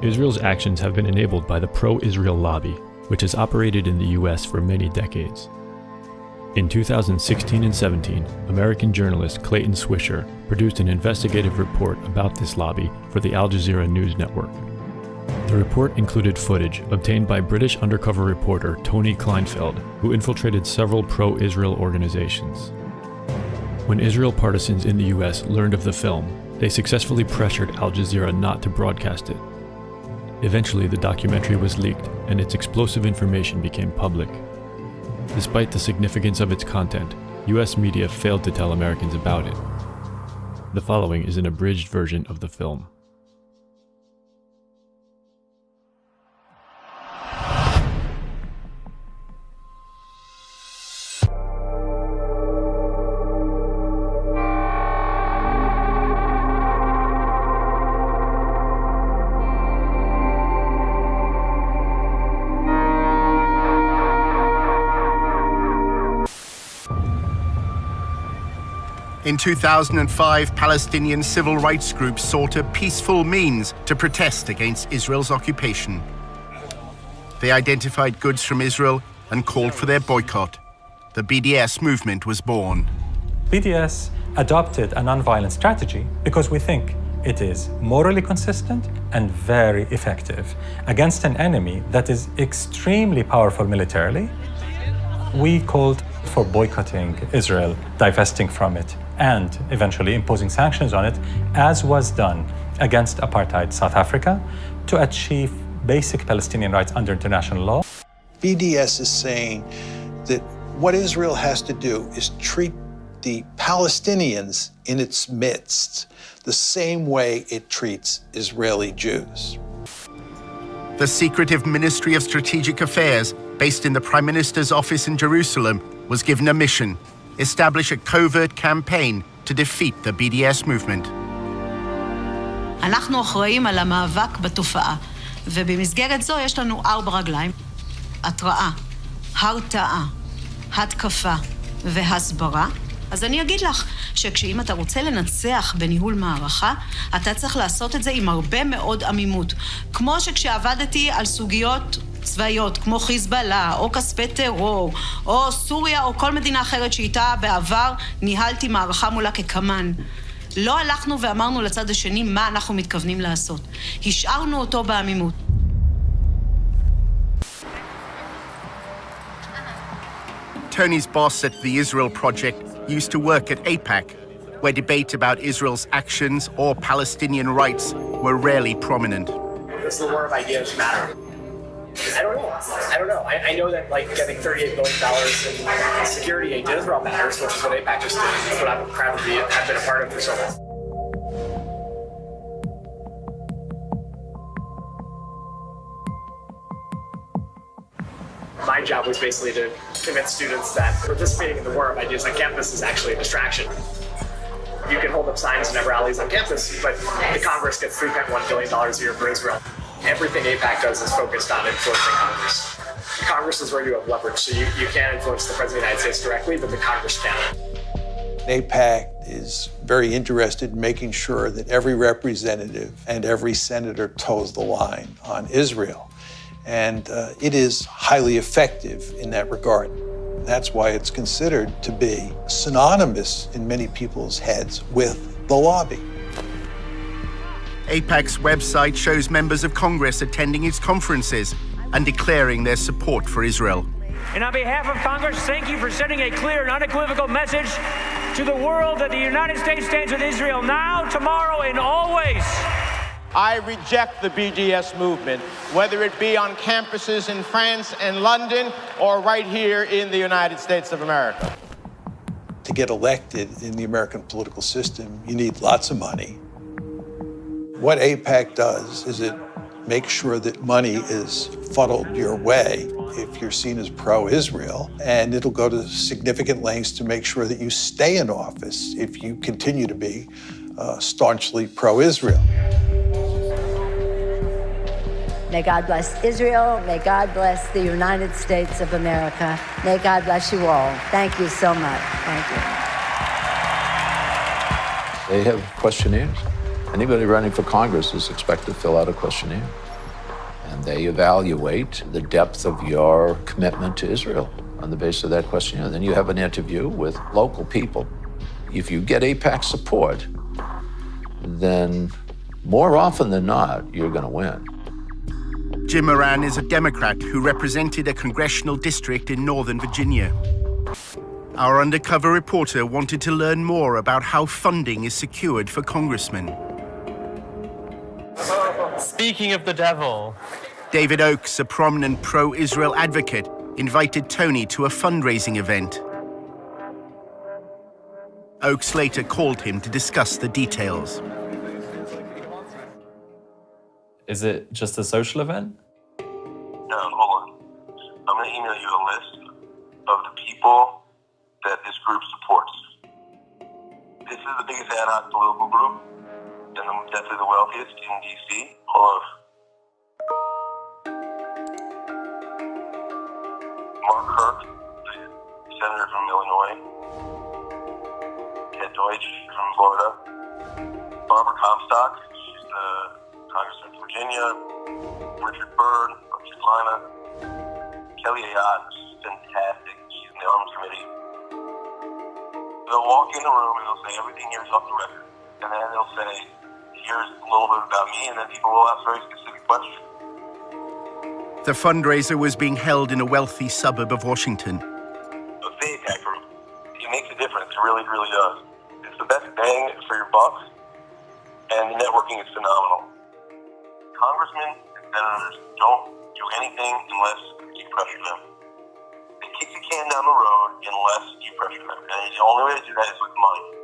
Israel's actions have been enabled by the pro-Israel lobby, which has operated in the US for many decades. In 2016 and 17, American journalist Clayton Swisher produced an investigative report about this lobby for the Al Jazeera News Network. The report included footage obtained by British undercover reporter Tony Kleinfeld, who infiltrated several pro-Israel organizations. When Israel partisans in the US learned of the film, they successfully pressured Al Jazeera not to broadcast it. Eventually, the documentary was leaked, and its explosive information became public. Despite the significance of its content, US media failed to tell Americans about it. The following is an abridged version of the film. In 2005, Palestinian civil rights groups sought a peaceful means to protest against Israel's occupation. They identified goods from Israel and called for their boycott. The BDS movement was born. BDS adopted a nonviolent strategy because we think it is morally consistent and very effective against an enemy that is extremely powerful militarily. We called for boycotting Israel, divesting from it, and eventually imposing sanctions on it, as was done against apartheid South Africa, to achieve basic Palestinian rights under international law. BDS is saying that what Israel has to do is treat the Palestinians in its midst the same way it treats Israeli Jews. The secretive Ministry of Strategic Affairs, based in the Prime Minister's office in Jerusalem, was given a mission: establish a covert campaign to defeat the BDS movement. אנחנו אחראים על המאבק בתופעה, ובמסגרת זו יש לנו 4 רגליים: התראה, הרתעה, התקפה והסברה. אז אני אגיד לך שכשאם אתה רוצה לנצח בניהול מערכה, אתה צריך לעשות את זה עם הרבה מאוד עמימות. כמו שכשעבדתי על סוגיות צבאיות, כמו חיזבאללה, או כספי טרור, או סוריה, או כל מדינה אחרת שאיתה בעבר ניהלתי מערכה מולה כקמן. לא הלכנו ואמרנו לצד השני מה אנחנו מתכוונים לעשות. השארנו אותו בעמימות. Tony's boss at the Israel Project used to work at AIPAC, where debate about Israel's actions or Palestinian rights were rarely prominent. Does the war of ideas matter? I don't know. I know that getting $38 billion in security aid to Israel matters, which is what AIPAC just did. That's what I'm proud to have been a part of for so long. My job was basically to convince students that participating in the war of ideas on campus is actually a distraction. You can hold up signs and have rallies on campus, but the Congress gets $3.1 billion a year for Israel. Everything AIPAC does is focused on influencing Congress. Congress is where you have leverage, so you can't influence the President of the United States directly, but the Congress can. AIPAC is very interested in making sure that every representative and every senator toes the line on Israel. And it is highly effective in that regard. That's why it's considered to be synonymous in many people's heads with the lobby. AIPAC's website shows members of Congress attending its conferences and declaring their support for Israel. And on behalf of Congress, thank you for sending a clear and unequivocal message to the world that the United States stands with Israel now, tomorrow, and always. I reject the BDS movement, whether it be on campuses in France and London or right here in the United States of America. To get elected in the American political system, you need lots of money. What AIPAC does is it makes sure that money is funneled your way if you're seen as pro-Israel, and it'll go to significant lengths to make sure that you stay in office if you continue to be staunchly pro-Israel. May God bless Israel. May God bless the United States of America. May God bless you all. Thank you so much. Thank you. They have questionnaires. Anybody running for Congress is expected to fill out a questionnaire. And they evaluate the depth of your commitment to Israel on the basis of that questionnaire. Then you have an interview with local people. If you get AIPAC support, then more often than not, you're going to win. Jim Moran is a Democrat who represented a congressional district in Northern Virginia. Our undercover reporter wanted to learn more about how funding is secured for congressmen. Speaking of the devil. David Oakes, a prominent pro-Israel advocate, invited Tony to a fundraising event. Oakes later called him to discuss the details. Is it just a social event? No, hold on. I'm going to email you a list of the people that this group supports. This is the biggest ad hoc political group, and definitely the wealthiest in D.C. Hold on. Mark Kirk, the senator from Illinois. Ted Deutsch from Florida. Barbara Comstock, she's the congressman from Virginia. Richard Byrd from North Carolina. Kelly Ayotte, she's fantastic. She's in the Arms Committee. They'll walk in the room and they'll say, everything here is off the record. And then they'll say, here's a little bit about me, and then people will ask very specific questions. The fundraiser was being held in a wealthy suburb of Washington. The AIPAC group, it makes a difference. It really, really does. It's the best bang for your buck, and the networking is phenomenal. Congressmen and senators don't do anything unless you pressure them. They kick the can down the road unless you pressure them. And the only way to do that is with money.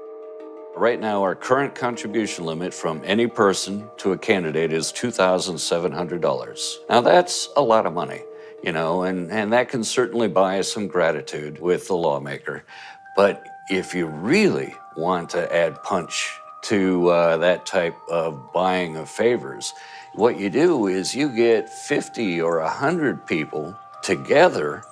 Right now, our current contribution limit from any person to a candidate is $2,700. Now, that's a lot of money, you know, and that can certainly buy some gratitude with the lawmaker. But if you really want to add punch to that type of buying of favors, what you do is you get 50 or 100 people together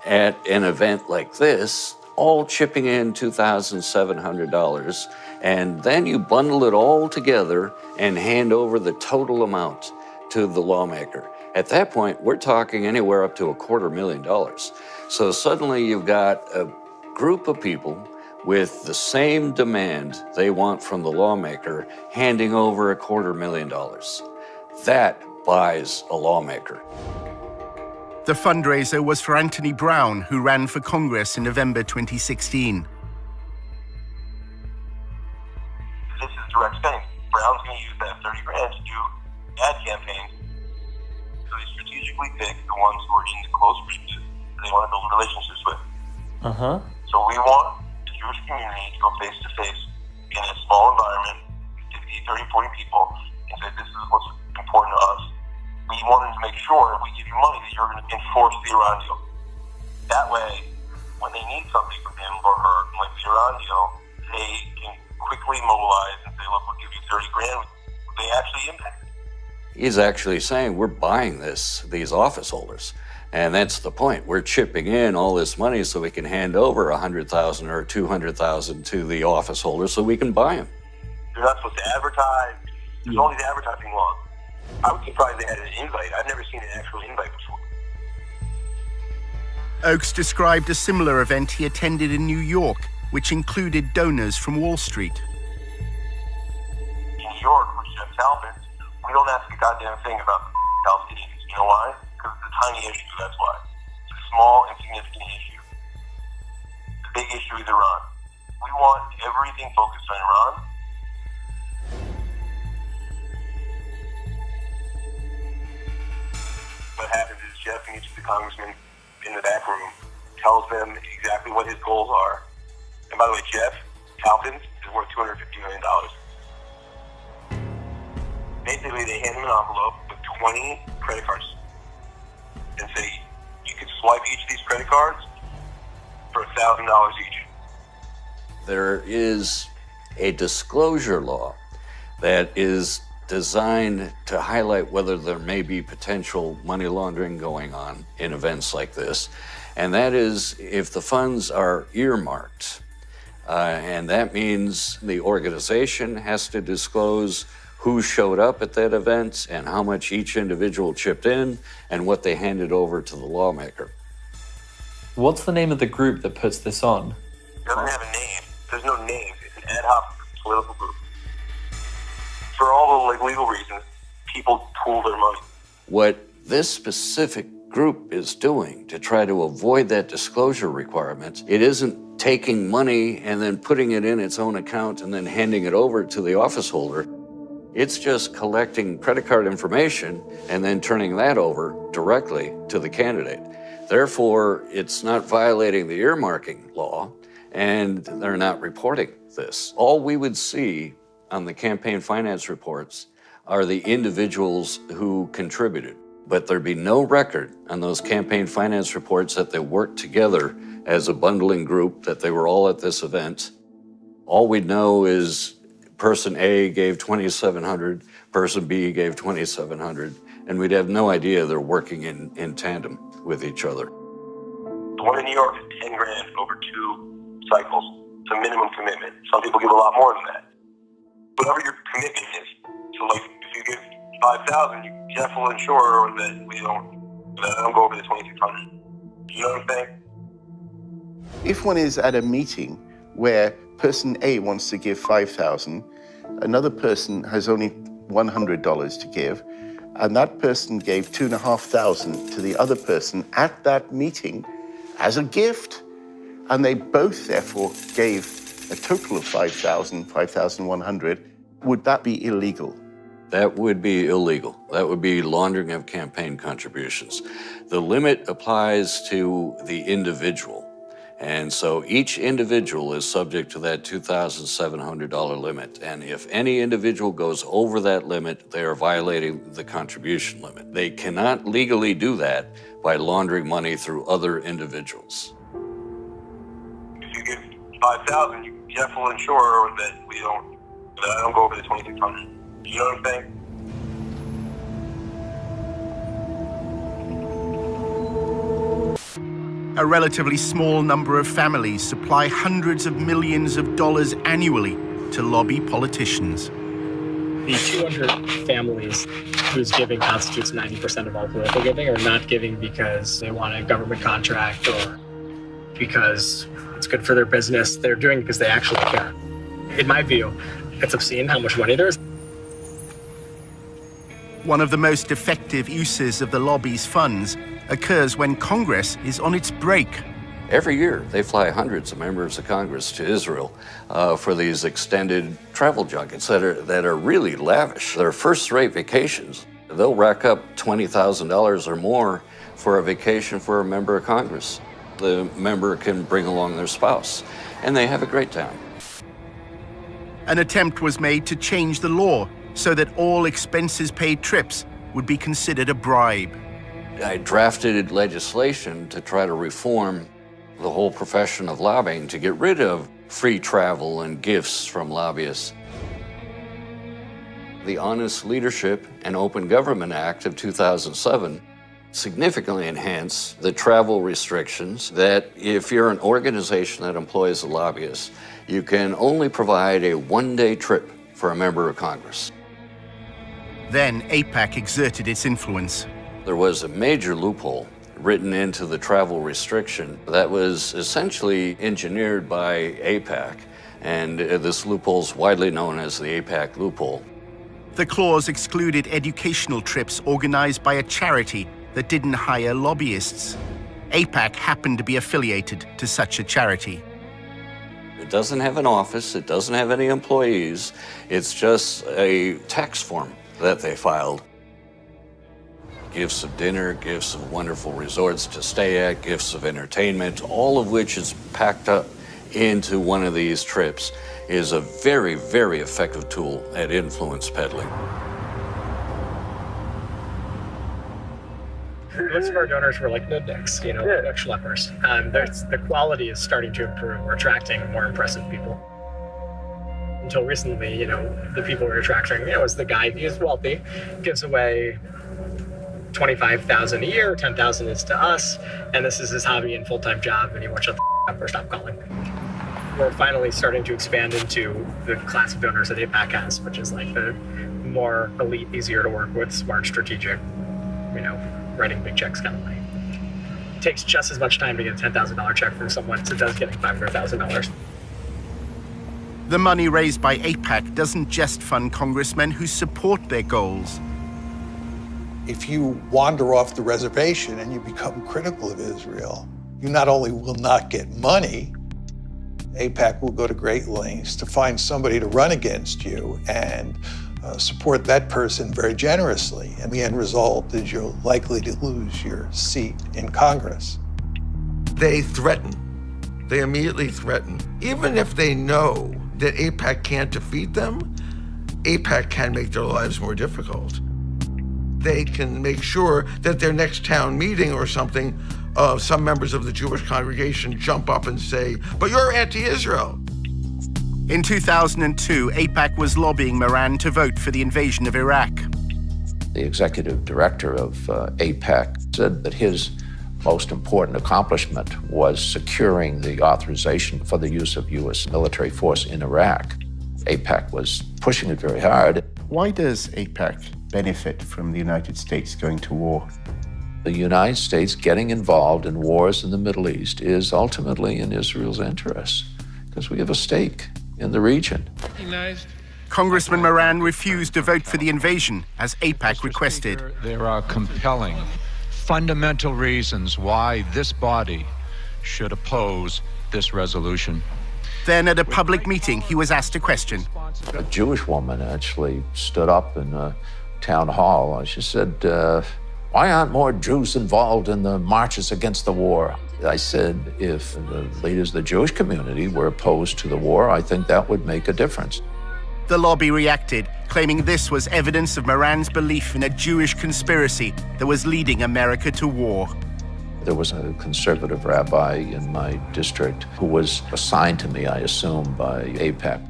at an event like this, all chipping in $2,700, and then you bundle it all together and hand over the total amount to the lawmaker. At that point, we're talking anywhere up to $250,000. So suddenly you've got a group of people with the same demand they want from the lawmaker handing over $250,000. That buys a lawmaker. The fundraiser was for Anthony Brown, who ran for Congress in November 2016. This is direct spending. Brown's going to use that $30,000 to do ad campaigns. So they strategically pick the ones who are in the close reaches that they want to build relationships with. So we want the Jewish community to go face to face in a small environment, 50, 30, 40 people, and say, this is what's important to us. We wanted to make sure if we give you money that you're going to enforce the Iran deal. That way, when they need something from him or her, like the Iran deal, they can quickly mobilize and say, look, we'll give you $30,000. They actually impact it. He's actually saying we're buying these office holders. And that's the point. We're chipping in all this money so we can hand over $100,000 or $200,000 to the office holders so we can buy them. They're not supposed to advertise. There's all these advertising laws. I was surprised they had an invite. I've never seen an actual invite before. Oakes described a similar event he attended in New York, which included donors from Wall Street. In New York, with Jeff Talbot, we don't ask a goddamn thing about Palestinians. You know why? Because it's a tiny issue, that's why. It's a small, insignificant issue. The big issue is Iran. We want everything focused on Iran. What happens is Jeff meets with the congressman in the back room, tells them exactly what his goals are. And by the way, Jeff Talbot is worth $250 million. Basically, they hand him an envelope with 20 credit cards and say, you can swipe each of these credit cards for $1,000 each. There is a disclosure law that is designed to highlight whether there may be potential money laundering going on in events like this. And that is if the funds are earmarked. And that means the organization has to disclose who showed up at that event and how much each individual chipped in and what they handed over to the lawmaker. What's the name of the group that puts this on? It doesn't have a name. There's no name. It's an ad hoc political group. For all the legal reasons, people pool their money. What this specific group is doing to try to avoid that disclosure requirement, it isn't taking money and then putting it in its own account and then handing it over to the office holder. It's just collecting credit card information and then turning that over directly to the candidate. Therefore, it's not violating the earmarking law, and they're not reporting this. All we would see on the campaign finance reports are the individuals who contributed, but there'd be no record on those campaign finance reports that they worked together as a bundling group, that they were all at this event. All we'd know is person A gave $2,700, person B gave $2,700, and we'd have no idea they're working in tandem with each other. The one in New York is 10 grand over 2 cycles. It's a minimum commitment. Some people give a lot more than that. Whatever your commitment is, so like if you give 5,000, you have to ensure that I don't go over the 2,600. You know what I'm saying? If one is at a meeting where person A wants to give 5,000, another person has only $100 to give, and that person gave 2,500 to the other person at that meeting as a gift, and they both therefore gave a total of 5,000, 5,100, would that be illegal? That would be illegal. That would be laundering of campaign contributions. The limit applies to the individual. And so each individual is subject to that $2,700 limit. And if any individual goes over that limit, they are violating the contribution limit. They cannot legally do that by laundering money through other individuals. If you give 5,000, you have to ensure that I don't go over the 2,600. You know what I'm saying? A relatively small number of families supply hundreds of millions of dollars annually to lobby politicians. The 200 families whose giving constitutes 90% of all political giving are not giving because they want a government contract or because it's good for their business. They're doing it because they actually care. In my view, it's obscene how much money there is. One of the most effective uses of the lobby's funds occurs when Congress is on its break. Every year, they fly hundreds of members of Congress to Israel for these extended travel junkets that are really lavish. They're first-rate vacations. They'll rack up $20,000 or more for a vacation for a member of Congress. The member can bring along their spouse, and they have a great time. An attempt was made to change the law so that all expenses-paid trips would be considered a bribe. I drafted legislation to try to reform the whole profession of lobbying to get rid of free travel and gifts from lobbyists. The Honest Leadership and Open Government Act of 2007 significantly enhanced the travel restrictions that if you're an organization that employs a lobbyist, you can only provide a one-day trip for a member of Congress. Then AIPAC exerted its influence. There was a major loophole written into the travel restriction that was essentially engineered by AIPAC, and this loophole is widely known as the AIPAC loophole. The clause excluded educational trips organized by a charity that didn't hire lobbyists. AIPAC happened to be affiliated to such a charity. It doesn't have an office, it doesn't have any employees, it's just a tax form that they filed. Gifts of dinner, gifts of wonderful resorts to stay at, gifts of entertainment, all of which is packed up into one of these trips, is a very, very effective tool at influence peddling. Most of our donors were like nudniks, like schleppers. The quality is starting to improve. We're attracting more impressive people. Until recently, the people we're attracting, is the guy who's wealthy, gives away $25,000 a year, $10,000 is to us, and this is his hobby and full-time job, and he won't shut the up or stop calling. We're finally starting to expand into the class of donors that AIPAC has, which is like the more elite, easier to work with, smart, strategic, writing big checks kind of money. It takes just as much time to get a $10,000 check from someone as it does getting $500,000. The money raised by AIPAC doesn't just fund congressmen who support their goals. If you wander off the reservation and you become critical of Israel, you not only will not get money, AIPAC will go to great lengths to find somebody to run against you and support that person very generously. And the end result is you're likely to lose your seat in Congress. They threaten. They immediately threaten. Even if they know that AIPAC can't defeat them, AIPAC can make their lives more difficult. They can make sure that their next town meeting or something, some members of the Jewish congregation jump up and say, "But you're anti-Israel." In 2002, AIPAC was lobbying Moran to vote for the invasion of Iraq. The executive director of AIPAC said that his most important accomplishment was securing the authorization for the use of U.S. military force in Iraq. AIPAC was pushing it very hard. Why does AIPAC benefit from the United States going to war? The United States getting involved in wars in the Middle East is ultimately in Israel's interests, because we have a stake in the region. Congressman Moran refused to vote for the invasion, as AIPAC requested. There are compelling, fundamental reasons why this body should oppose this resolution. Then at a public meeting, he was asked a question. A Jewish woman actually stood up in a town hall and she said, why aren't more Jews involved in the marches against the war? I said, if the leaders of the Jewish community were opposed to the war, I think that would make a difference. The lobby reacted, claiming this was evidence of Moran's belief in a Jewish conspiracy that was leading America to war. There was a conservative rabbi in my district who was assigned to me, I assume, by AIPAC.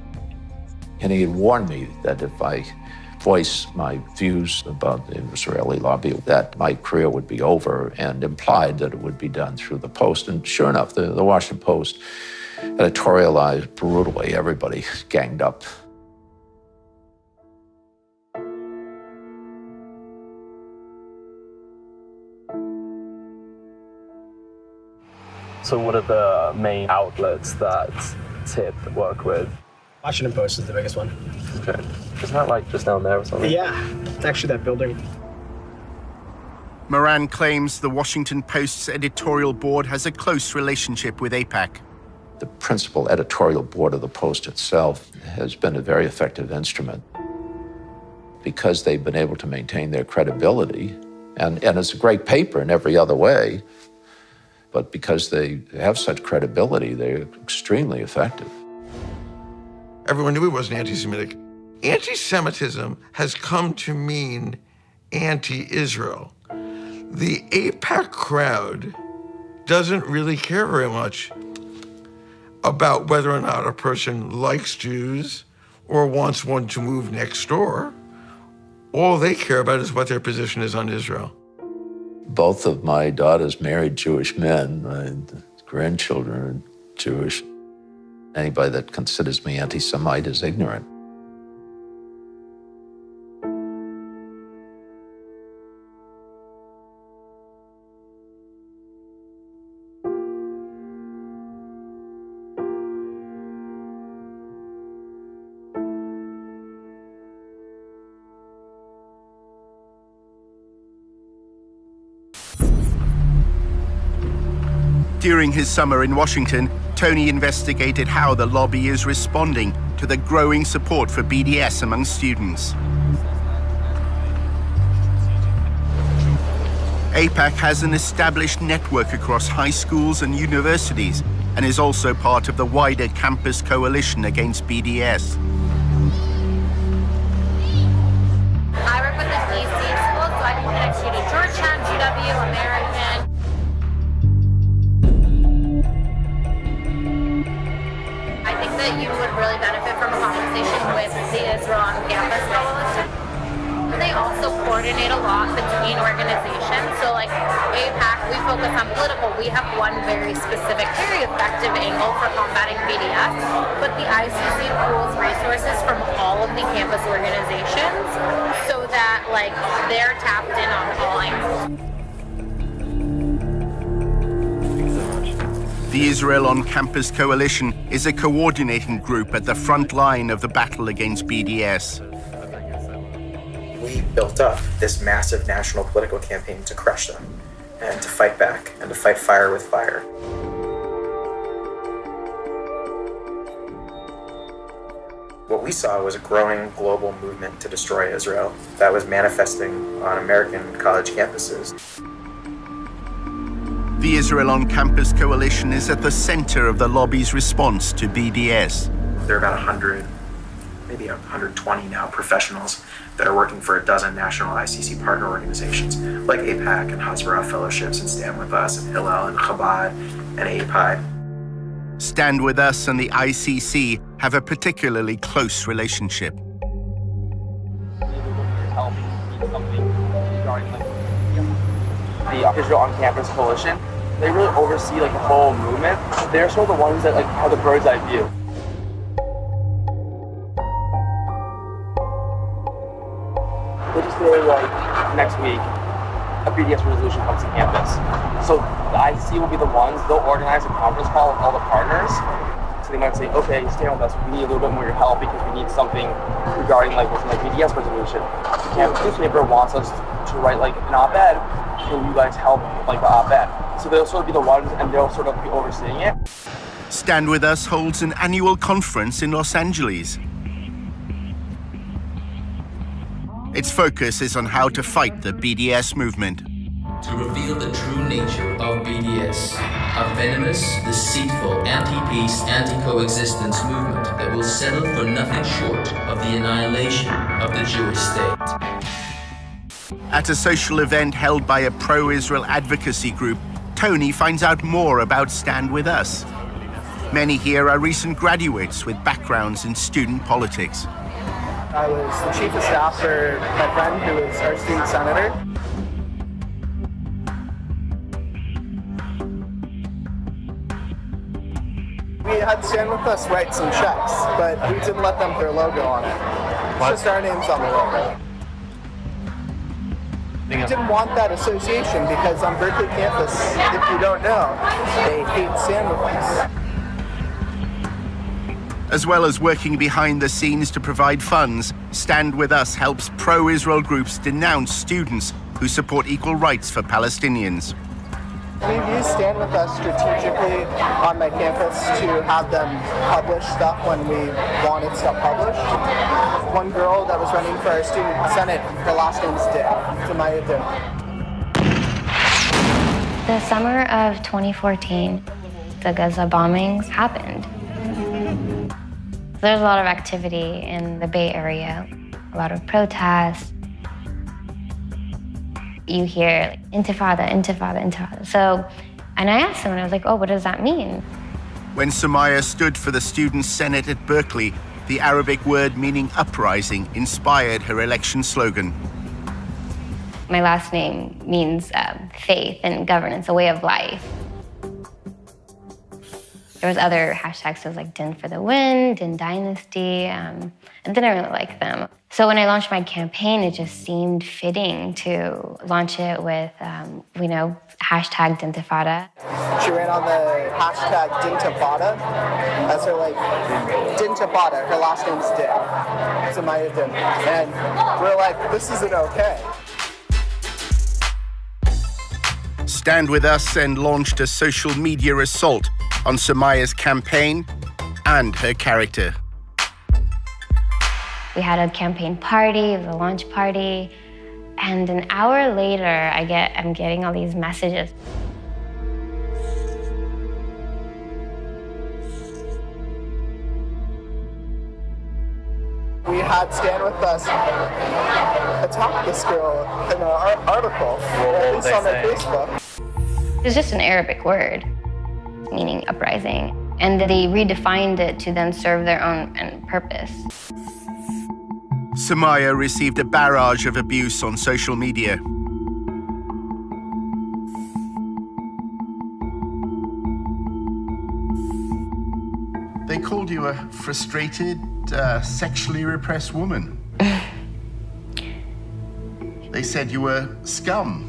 And he had warned me that if I voice my views about the Israeli lobby, that my career would be over, and implied that it would be done through the Post. And sure enough, the Washington Post editorialized brutally. Everybody ganged up. So what are the main outlets that TIP work with? Washington Post is the biggest one. Okay. Isn't that like just down there or something? Yeah, it's actually that building. Moran claims the Washington Post's editorial board has a close relationship with AIPAC. The principal editorial board of the Post itself has been a very effective instrument because they've been able to maintain their credibility. And it's a great paper in every other way, but because they have such credibility, they're extremely effective. Everyone knew he wasn't anti-Semitic. Anti-Semitism has come to mean anti-Israel. The AIPAC crowd doesn't really care very much about whether or not a person likes Jews or wants one to move next door. All they care about is what their position is on Israel. Both of my daughters married Jewish men. My grandchildren are Jewish. Anybody that considers me anti-Semite is ignorant. During his summer in Washington, Tony investigated how the lobby is responding to the growing support for BDS among students. AIPAC has an established network across high schools and universities and is also part of the wider campus coalition against BDS. I work with the DC schools, so I can connect you to Georgetown, GW, American. I think that you would really benefit from a conversation with the Israel on Campus Coalition. They also coordinate a lot between organizations. So like AIPAC, we focus on political, we have one very specific, very effective angle for combating BDS, but the ICC pools resources from all of the campus organizations so that they're tapped in on all angles. The Israel on Campus Coalition is a coordinating group at the front line of the battle against BDS. We built up this massive national political campaign to crush them and to fight back and to fight fire with fire. What we saw was a growing global movement to destroy Israel that was manifesting on American college campuses. The Israel on Campus Coalition is at the center of the lobby's response to BDS. There are about 100, maybe 120 now professionals that are working for a dozen national ICC partner organizations like AIPAC and Hasbara Fellowships and Stand With Us and Hillel and Chabad and API. Stand With Us and the ICC have a particularly close relationship. The Israel on Campus Coalition, they really oversee the whole movement. They're sort of the ones that have the bird's eye view. Let's just say next week, a BDS resolution comes to campus. So the ICC will be the ones, they'll organize a conference call with all the partners. So they might say, okay, stand with us, we need a little bit more of your help because we need something regarding what's in the BDS resolution. The campus newspaper wants us to write an op-ed. Can you guys help the op-ed? So they'll sort of be the ones and they'll sort of be overseeing it. Stand With Us holds an annual conference in Los Angeles. Its focus is on how to fight the BDS movement. To reveal the true nature of BDS, a venomous, deceitful, anti-peace, anti-coexistence movement that will settle for nothing short of the annihilation of the Jewish state. At a social event held by a pro-Israel advocacy group, Tony finds out more about Stand With Us. Many here are recent graduates with backgrounds in student politics. I was the chief of staff for my friend who is our student senator. We had Stand With Us write some checks, but we didn't let them put their logo on it. It's just our names on the logo. We didn't want that association because on Berkeley campus, if you don't know, they hate Stand With Us. As well as working behind the scenes to provide funds, Stand With Us helps pro-Israel groups denounce students who support equal rights for Palestinians. We've used Stand With Us strategically on my campus to have them publish stuff when we wanted stuff published. One girl that was running for our student senate, her last name's Dick, Samaya Dick. The summer of 2014, the Gaza bombings happened. There's a lot of activity in the Bay Area, a lot of protests. You hear intifada, intifada, intifada. So, and I asked someone, I was like, oh, what does that mean? When Samaya stood for the Student Senate at Berkeley, the Arabic word meaning uprising inspired her election slogan. My last name means faith and governance, a way of life. There was other hashtags, so it was like Din for the Win, Din Dynasty, and didn't really like them. So when I launched my campaign, it just seemed fitting to launch it with, hashtag Dintifada. She ran on the hashtag Dintifada as her Dintifada, her last name's Din, Samaya Din. And we're like, this isn't okay. Stand With Us and launched a social media assault on Samaya's campaign and her character. We had a campaign party, it was a launch party, and an hour later, I'm getting all these messages. We had Stand With Us attack this girl in an article, at least on their Facebook. It's just an Arabic word, meaning uprising, and they redefined it to then serve their own purpose. Samaya received a barrage of abuse on social media. called you a frustrated, sexually repressed woman. They said you were scum.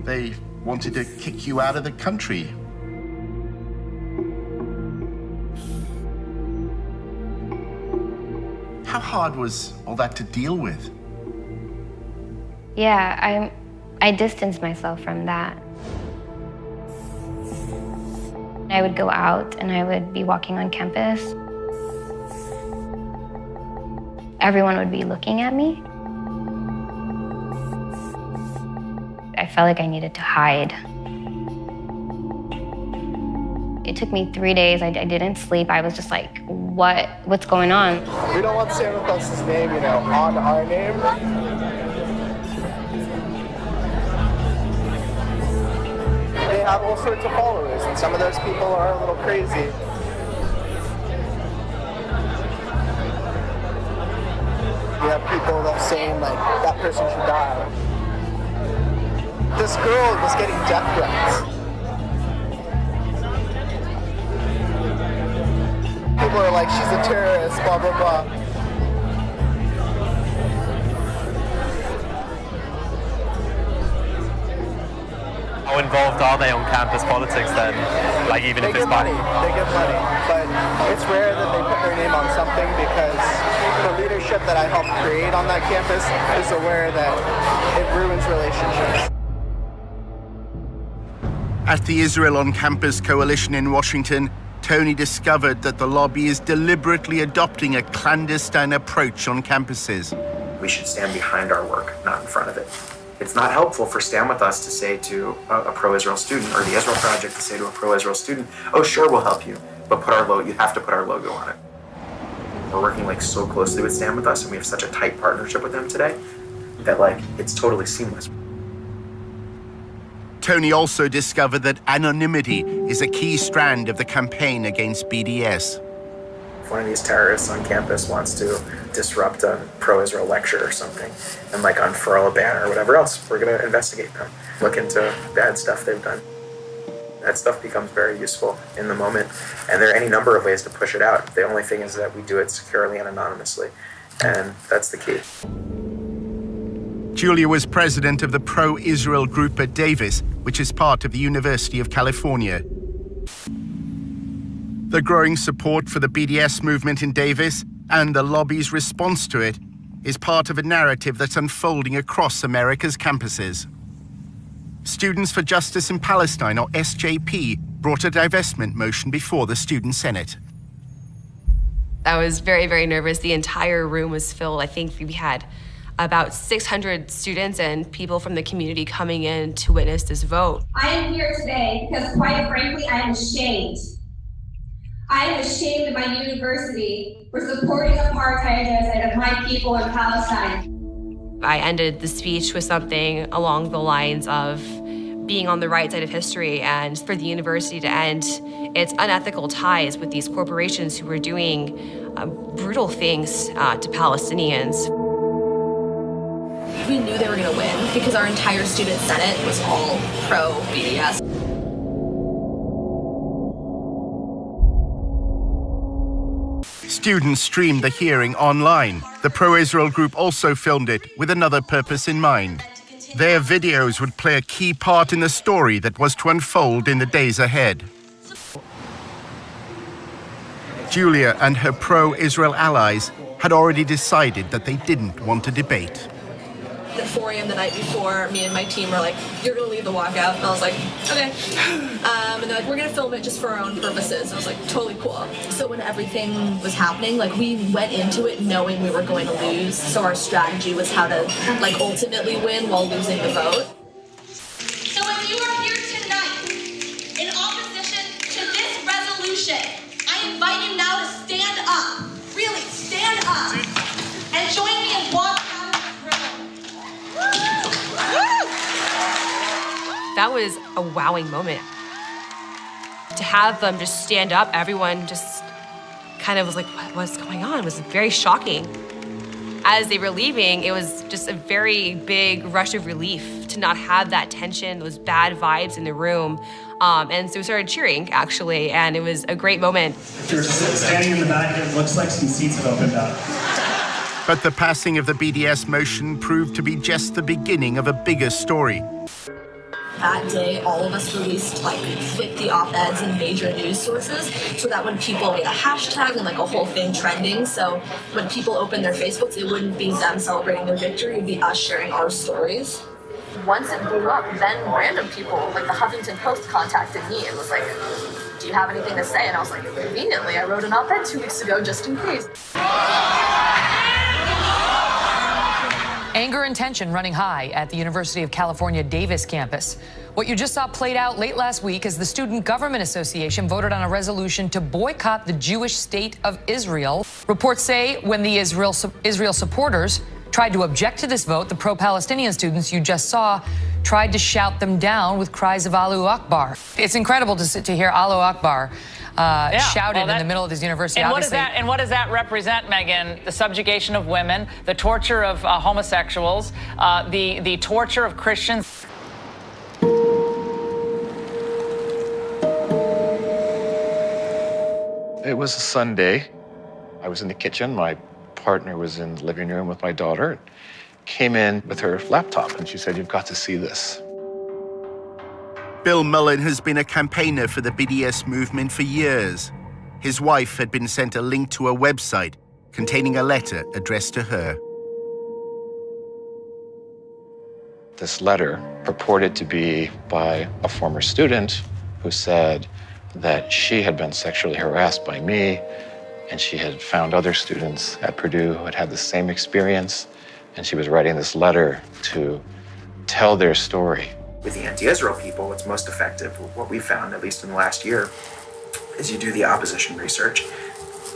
They wanted to kick you out of the country. How hard was all that to deal with? Yeah, I distanced myself from that. I would go out and I would be walking on campus. Everyone would be looking at me. I felt like I needed to hide. It took me 3 days. I didn't sleep. I was just like, what's going on? We don't want Stand With Us's name, on our name. They have all sorts of followers, and some of those people are a little crazy. You have people that saying, that person should die. This girl was getting death threats. People are like, she's a terrorist, blah, blah, blah. How involved are they on campus politics then? Even if it's money. They get money, but it's rare that they put their name on something because the leadership that I helped create on that campus is aware that it ruins relationships. At the Israel on Campus Coalition in Washington, Tony discovered that the lobby is deliberately adopting a clandestine approach on campuses. We should stand behind our work, not in front of it. It's not helpful for Stand With Us to say to a pro-Israel student, or the Israel Project to say to a pro-Israel student, oh, sure, we'll help you, but you have to put our logo on it. We're working so closely with Stand With Us, and we have such a tight partnership with them today that it's totally seamless. Tony also discovered that anonymity is a key strand of the campaign against BDS. If one of these terrorists on campus wants to disrupt a pro-Israel lecture or something and unfurl a banner or whatever else, we're going to investigate them, look into bad stuff they've done. That stuff becomes very useful in the moment, and there are any number of ways to push it out. The only thing is that we do it securely and anonymously, and that's the key. Julia was president of the pro-Israel group at Davis, which is part of the University of California. The growing support for the BDS movement in Davis and the lobby's response to it is part of a narrative that's unfolding across America's campuses. Students for Justice in Palestine, or SJP, brought a divestment motion before the Student Senate. I was very, very nervous. The entire room was filled. I think we had about 600 students and people from the community coming in to witness this vote. I am here today because, quite frankly, I am ashamed. I am ashamed of my university for supporting apartheid genocide of my people in Palestine. I ended the speech with something along the lines of being on the right side of history and for the university to end its unethical ties with these corporations who were doing brutal things to Palestinians. We knew they were going to win because our entire student senate was all pro-BDS. Students streamed the hearing online. The pro-Israel group also filmed it with another purpose in mind. Their videos would play a key part in the story that was to unfold in the days ahead. Julia and her pro-Israel allies had already decided that they didn't want to debate. At 4 a.m. the night before, me and my team were like, you're going to lead the walkout. And I was like, okay. And they're like, we're going to film it just for our own purposes. I was like, totally cool. So when everything was happening, we went into it knowing we were going to lose. So our strategy was how to, ultimately win while losing the vote. So if you are here tonight in opposition to this resolution, I invite you now to stand up. Really, stand up. And join me in walking. That was a wowing moment. To have them just stand up, everyone just kind of was like, what's going on? It was very shocking. As they were leaving, it was just a very big rush of relief to not have that tension, those bad vibes in the room. And so we started cheering, actually, and it was a great moment. If you're standing in the back, it looks like some seats have opened up. But the passing of the BDS motion proved to be just the beginning of a bigger story. That day, all of us released like 50 op-eds in major news sources so that when people made a hashtag and like a whole thing trending, so when people opened their Facebooks, it wouldn't be them celebrating their victory, it'd be us sharing our stories. Once it blew up, then random people, like the Huffington Post contacted me and was like, do you have anything to say? And I was like, conveniently, I wrote an op-ed 2 weeks ago just in case. Anger and tension running high at the University of California Davis campus. What you just saw played out late last week as the Student Government Association voted on a resolution to boycott the Jewish state of Israel. Reports say when the Israel supporters tried to object to this vote, the pro-Palestinian students you just saw tried to shout them down with cries of Allahu Akbar. It's incredible to hear Allahu Akbar shouted in the middle of this university. And what does that represent, Megan? The subjugation of women, the torture of homosexuals, the torture of Christians. It was a Sunday. I was in the kitchen. My partner was in the living room with my daughter. Came in with her laptop, and she said, "You've got to see this." Bill Mullen has been a campaigner for the BDS movement for years. His wife had been sent a link to a website containing a letter addressed to her. This letter purported to be by a former student who said that she had been sexually harassed by me, and she had found other students at Purdue who had had the same experience, and she was writing this letter to tell their story. With the anti-Israel people, what's most effective, what we've found, at least in the last year, is you do the opposition research,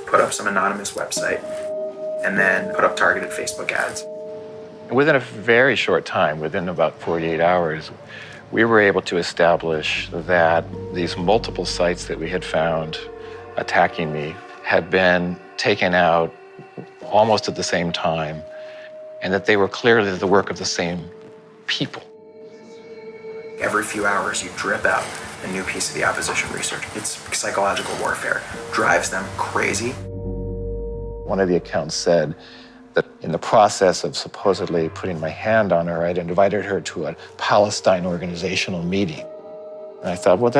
put up some anonymous website, and then put up targeted Facebook ads. Within a very short time, within about 48 hours, we were able to establish that these multiple sites that we had found attacking me had been taken out almost at the same time, and that they were clearly the work of the same people. Every few hours, you drip out a new piece of the opposition research. It's psychological warfare. Drives them crazy. One of the accounts said that in the process of supposedly putting my hand on her, I'd invited her to a Palestine organizational meeting. And I thought, well,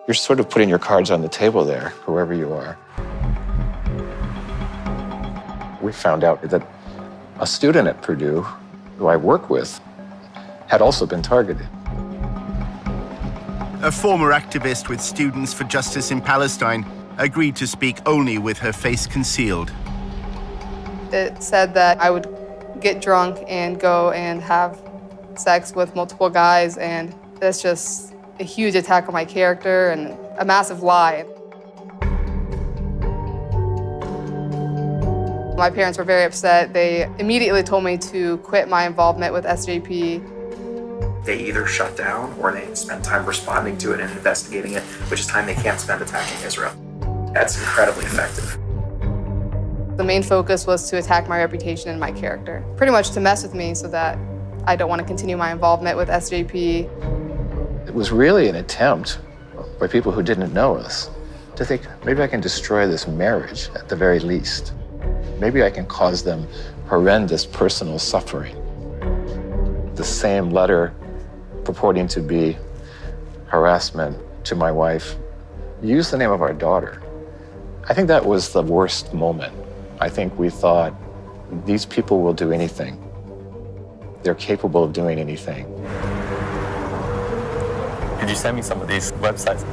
you're sort of putting your cards on the table there, whoever you are. We found out that a student at Purdue, who I work with, had also been targeted. A former activist with Students for Justice in Palestine agreed to speak only with her face concealed. It said that I would get drunk and go and have sex with multiple guys, and that's just a huge attack on my character and a massive lie. My parents were very upset. They immediately told me to quit my involvement with SJP. They either shut down or they spend time responding to it and investigating it, which is time they can't spend attacking Israel. That's incredibly effective. The main focus was to attack my reputation and my character, pretty much to mess with me so that I don't want to continue my involvement with SJP. It was really an attempt by people who didn't know us to think, maybe I can destroy this marriage at the very least. Maybe I can cause them horrendous personal suffering. The same letter purporting to be harassment to my wife used the name of our daughter. I think that was the worst moment. I think we thought, these people will do anything. They're capable of doing anything. Could you send me some of these websites?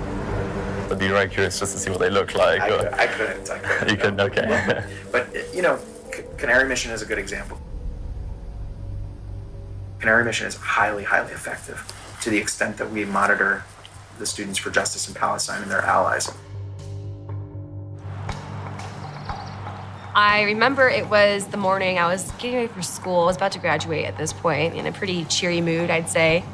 I'd be very curious just to see what they look like. I couldn't. You couldn't, okay. But, Canary Mission is a good example. Canary Mission is highly, highly effective to the extent that we monitor the Students for Justice in Palestine and their allies. I remember it was the morning I was getting ready for school. I was about to graduate at this point, in a pretty cheery mood, I'd say.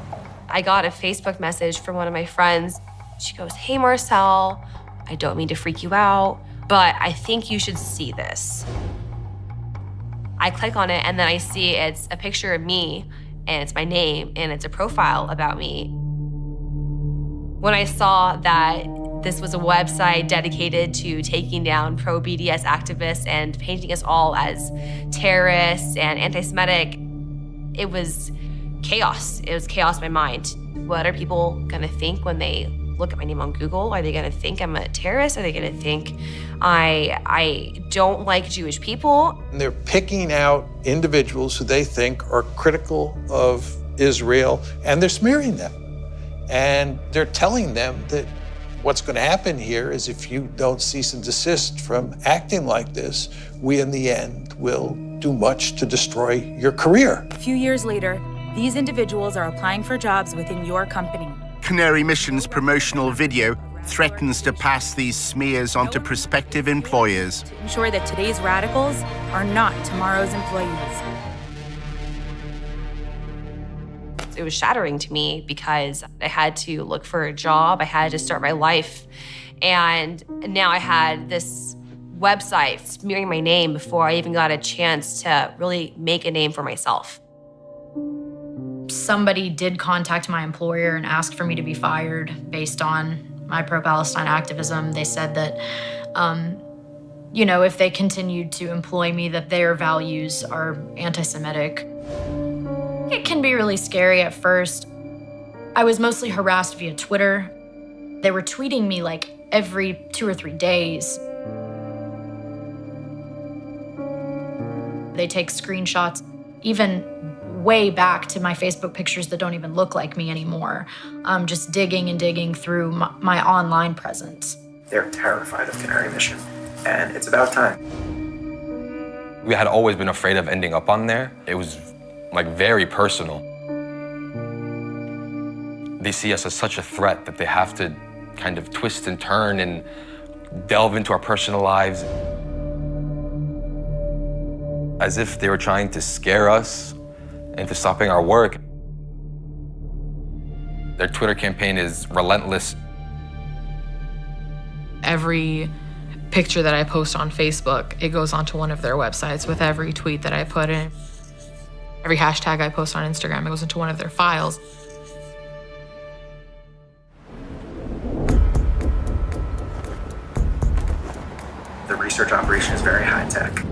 I got a Facebook message from one of my friends. She goes, "Hey, Marcel, I don't mean to freak you out, but I think you should see this." I click on it, and then I see it's a picture of me, and it's my name, and it's a profile about me. When I saw that this was a website dedicated to taking down pro-BDS activists and painting us all as terrorists and anti-Semitic, it was chaos. It was chaos in my mind. What are people gonna think when they look at my name on Google? Are they gonna think I'm a terrorist? Are they gonna think I don't like Jewish people? And they're picking out individuals who they think are critical of Israel, and they're smearing them. And they're telling them that what's going to happen here is if you don't cease and desist from acting like this, we in the end will do much to destroy your career. A few years later, these individuals are applying for jobs within your company. Canary Mission's promotional video threatens to pass these smears onto prospective employers. To ensure that today's radicals are not tomorrow's employees. It was shattering to me because I had to look for a job, I had to start my life, and now I had this website smearing my name before I even got a chance to really make a name for myself. Somebody did contact my employer and ask for me to be fired based on my pro-Palestine activism. They said that, you know, if they continued to employ me, that their values are anti-Semitic. It can be really scary at first. I was mostly harassed via Twitter. They were tweeting me like every 2 or 3 days. They take screenshots, even way back to my Facebook pictures that don't even look like me anymore. Just digging and digging through my online presence. They're terrified of Canary Mission, and it's about time. We had always been afraid of ending up on there. It was like very personal. They see us as such a threat that they have to kind of twist and turn and delve into our personal lives. As if they were trying to scare us into stopping our work. Their Twitter campaign is relentless. Every picture that I post on Facebook, it goes onto one of their websites with every tweet that I put in. Every hashtag I post on Instagram, it goes into one of their files. The research operation is very high tech.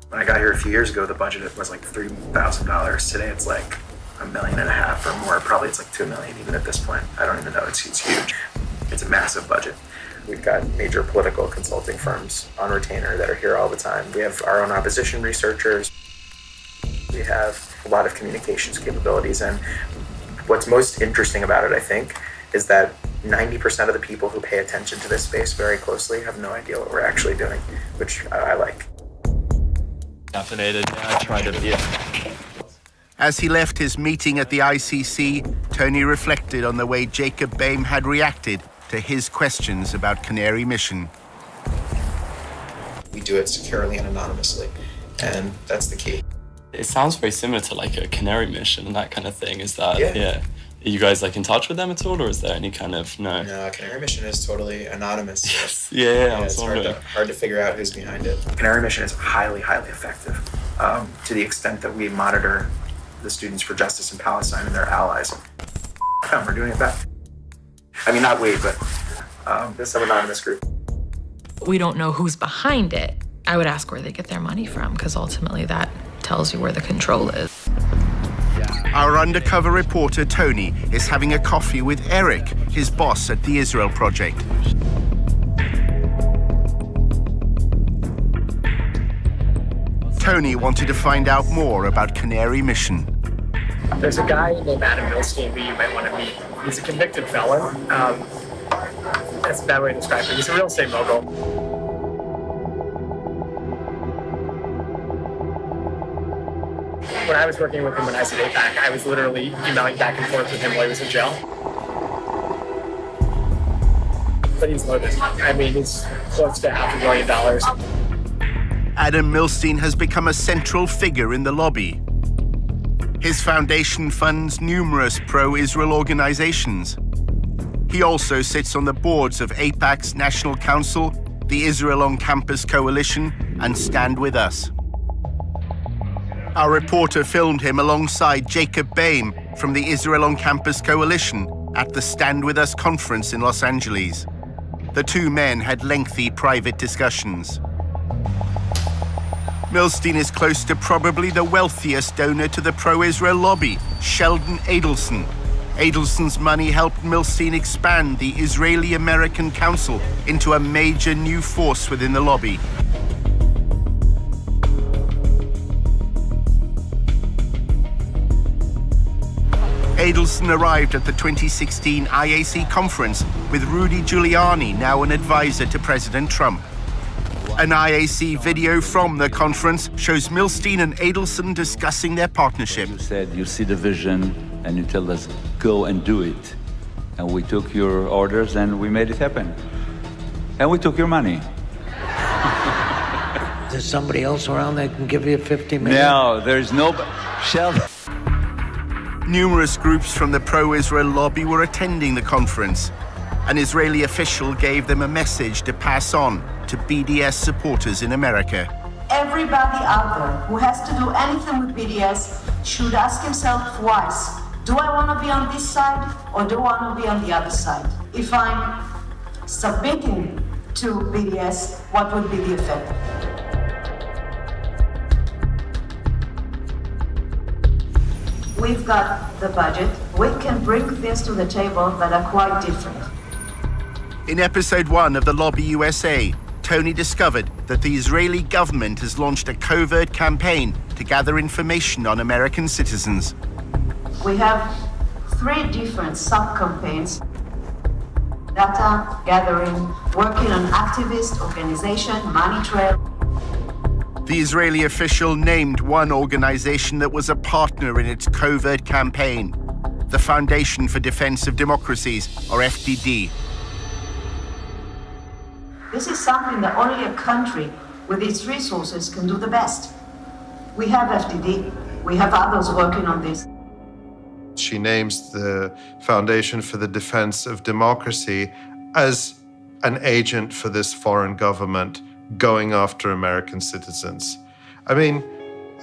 When I got here a few years ago, the budget was like $3,000. Today it's like $1.5 million or more. Probably it's like $2 million even at this point. I don't even know, it's huge. It's a massive budget. We've got major political consulting firms on retainer that are here all the time. We have our own opposition researchers. We have a lot of communications capabilities, and what's most interesting about it, I think, is that 90% of the people who pay attention to this space very closely have no idea what we're actually doing, which I like. Caffeinated, yeah, I tried it, yeah. As he left his meeting at the ICC, Tony reflected on the way Jacob Boehm had reacted to his questions about Canary Mission. We do it securely and anonymously, and that's the key. It sounds very similar to like a Canary Mission and that kind of thing. Is that, yeah. Are you guys like in touch with them at all, or is there any kind of, no? No, Canary Mission is totally anonymous. Yes. Yeah, it's hard to figure out who's behind it. Canary Mission is highly, highly effective to the extent that we monitor the Students for Justice in Palestine and their allies. We're doing it back. I mean, not we, but there's some anonymous group. We don't know who's behind it. I would ask where they get their money from, because ultimately that tells you where the control is. Our undercover reporter, Tony, is having a coffee with Eric, his boss at the Israel Project. Tony wanted to find out more about Canary Mission. There's a guy named Adam Milstein who you might want to meet. He's a convicted felon. That's a bad way to describe him. He's a real estate mogul. When I was working with him when I was at APAC, I was literally emailing back and forth with him while he was in jail. But he's loaded. I mean, he's close to $500 million. Adam Milstein has become a central figure in the lobby. His foundation funds numerous pro-Israel organizations. He also sits on the boards of AIPAC's National Council, the Israel on Campus Coalition, and Stand With Us. Our reporter filmed him alongside Jacob Boehm from the Israel on Campus Coalition at the Stand With Us conference in Los Angeles. The two men had lengthy private discussions. Milstein is close to probably the wealthiest donor to the pro-Israel lobby, Sheldon Adelson. Adelson's money helped Milstein expand the Israeli-American Council into a major new force within the lobby. Adelson arrived at the 2016 IAC conference with Rudy Giuliani, now an advisor to President Trump. An IAC video from the conference shows Milstein and Adelson discussing their partnership. You said you see the vision and you tell us, go and do it. And we took your orders and we made it happen. And we took your money. There's somebody else around that can give you $50 million? No, there's no... Sheldon. Numerous groups from the pro-Israel lobby were attending the conference. An Israeli official gave them a message to pass on to BDS supporters in America. Everybody out there who has to do anything with BDS should ask himself twice, do I want to be on this side or do I want to be on the other side? If I'm submitting to BDS, what would be the effect? We've got the budget. We can bring things to the table that are quite different. In episode 1 of The Lobby USA, Tony discovered that the Israeli government has launched a covert campaign to gather information on American citizens. We have 3 different sub-campaigns: data gathering, working on activist organization, money trail. The Israeli official named one organization that was a partner in its covert campaign, the Foundation for Defense of Democracies, or FDD. This is something that only a country with its resources can do the best. We have FDD. We have others working on this. She names the Foundation for the Defense of Democracy as an agent for this foreign government going after American citizens. I mean,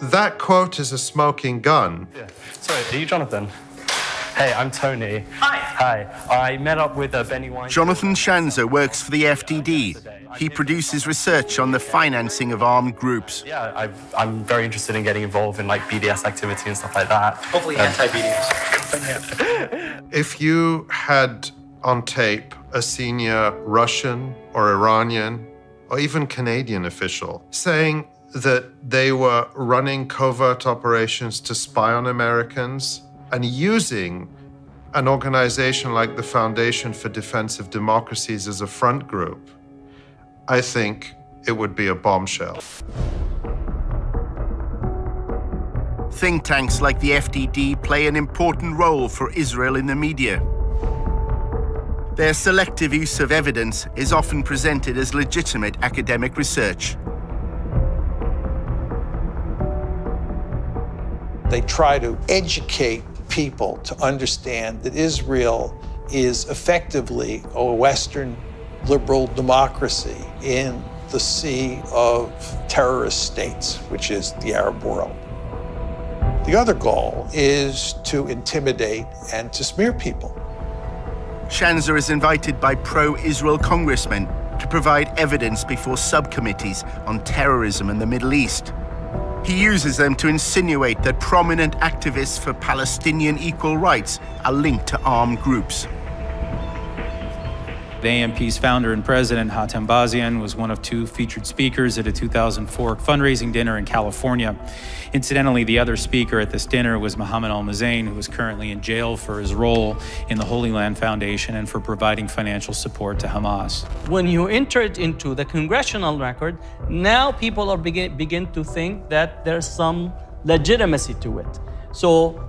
that quote is a smoking gun. Yeah. Sorry, are you Jonathan? Hey, I'm Tony. Hi. Hi. I met up with Benny Wine. Jonathan Shanzer works for the FDD. He produces research on the financing of armed groups. Yeah, I'm very interested in getting involved in like BDS activity and stuff like that. Hopefully anti-BDS. If you had on tape a senior Russian or Iranian or even Canadian official saying that they were running covert operations to spy on Americans and using an organization like the Foundation for Defense of Democracies as a front group, I think it would be a bombshell. Think tanks like the FDD play an important role for Israel in the media. Their selective use of evidence is often presented as legitimate academic research. They try to educate people to understand that Israel is effectively a Western liberal democracy in the sea of terrorist states, which is the Arab world. The other goal is to intimidate and to smear people. Shanzer is invited by pro-Israel congressmen to provide evidence before subcommittees on terrorism in the Middle East. He uses them to insinuate that prominent activists for Palestinian equal rights are linked to armed groups. The AMP's founder and president, Hatem Bazian, was one of 2 featured speakers at a 2004 fundraising dinner in California. Incidentally, the other speaker at this dinner was Mohammed Al-Mazain, who is currently in jail for his role in the Holy Land Foundation and for providing financial support to Hamas. When you entered into the congressional record, now people are begin to think that there's some legitimacy to it. So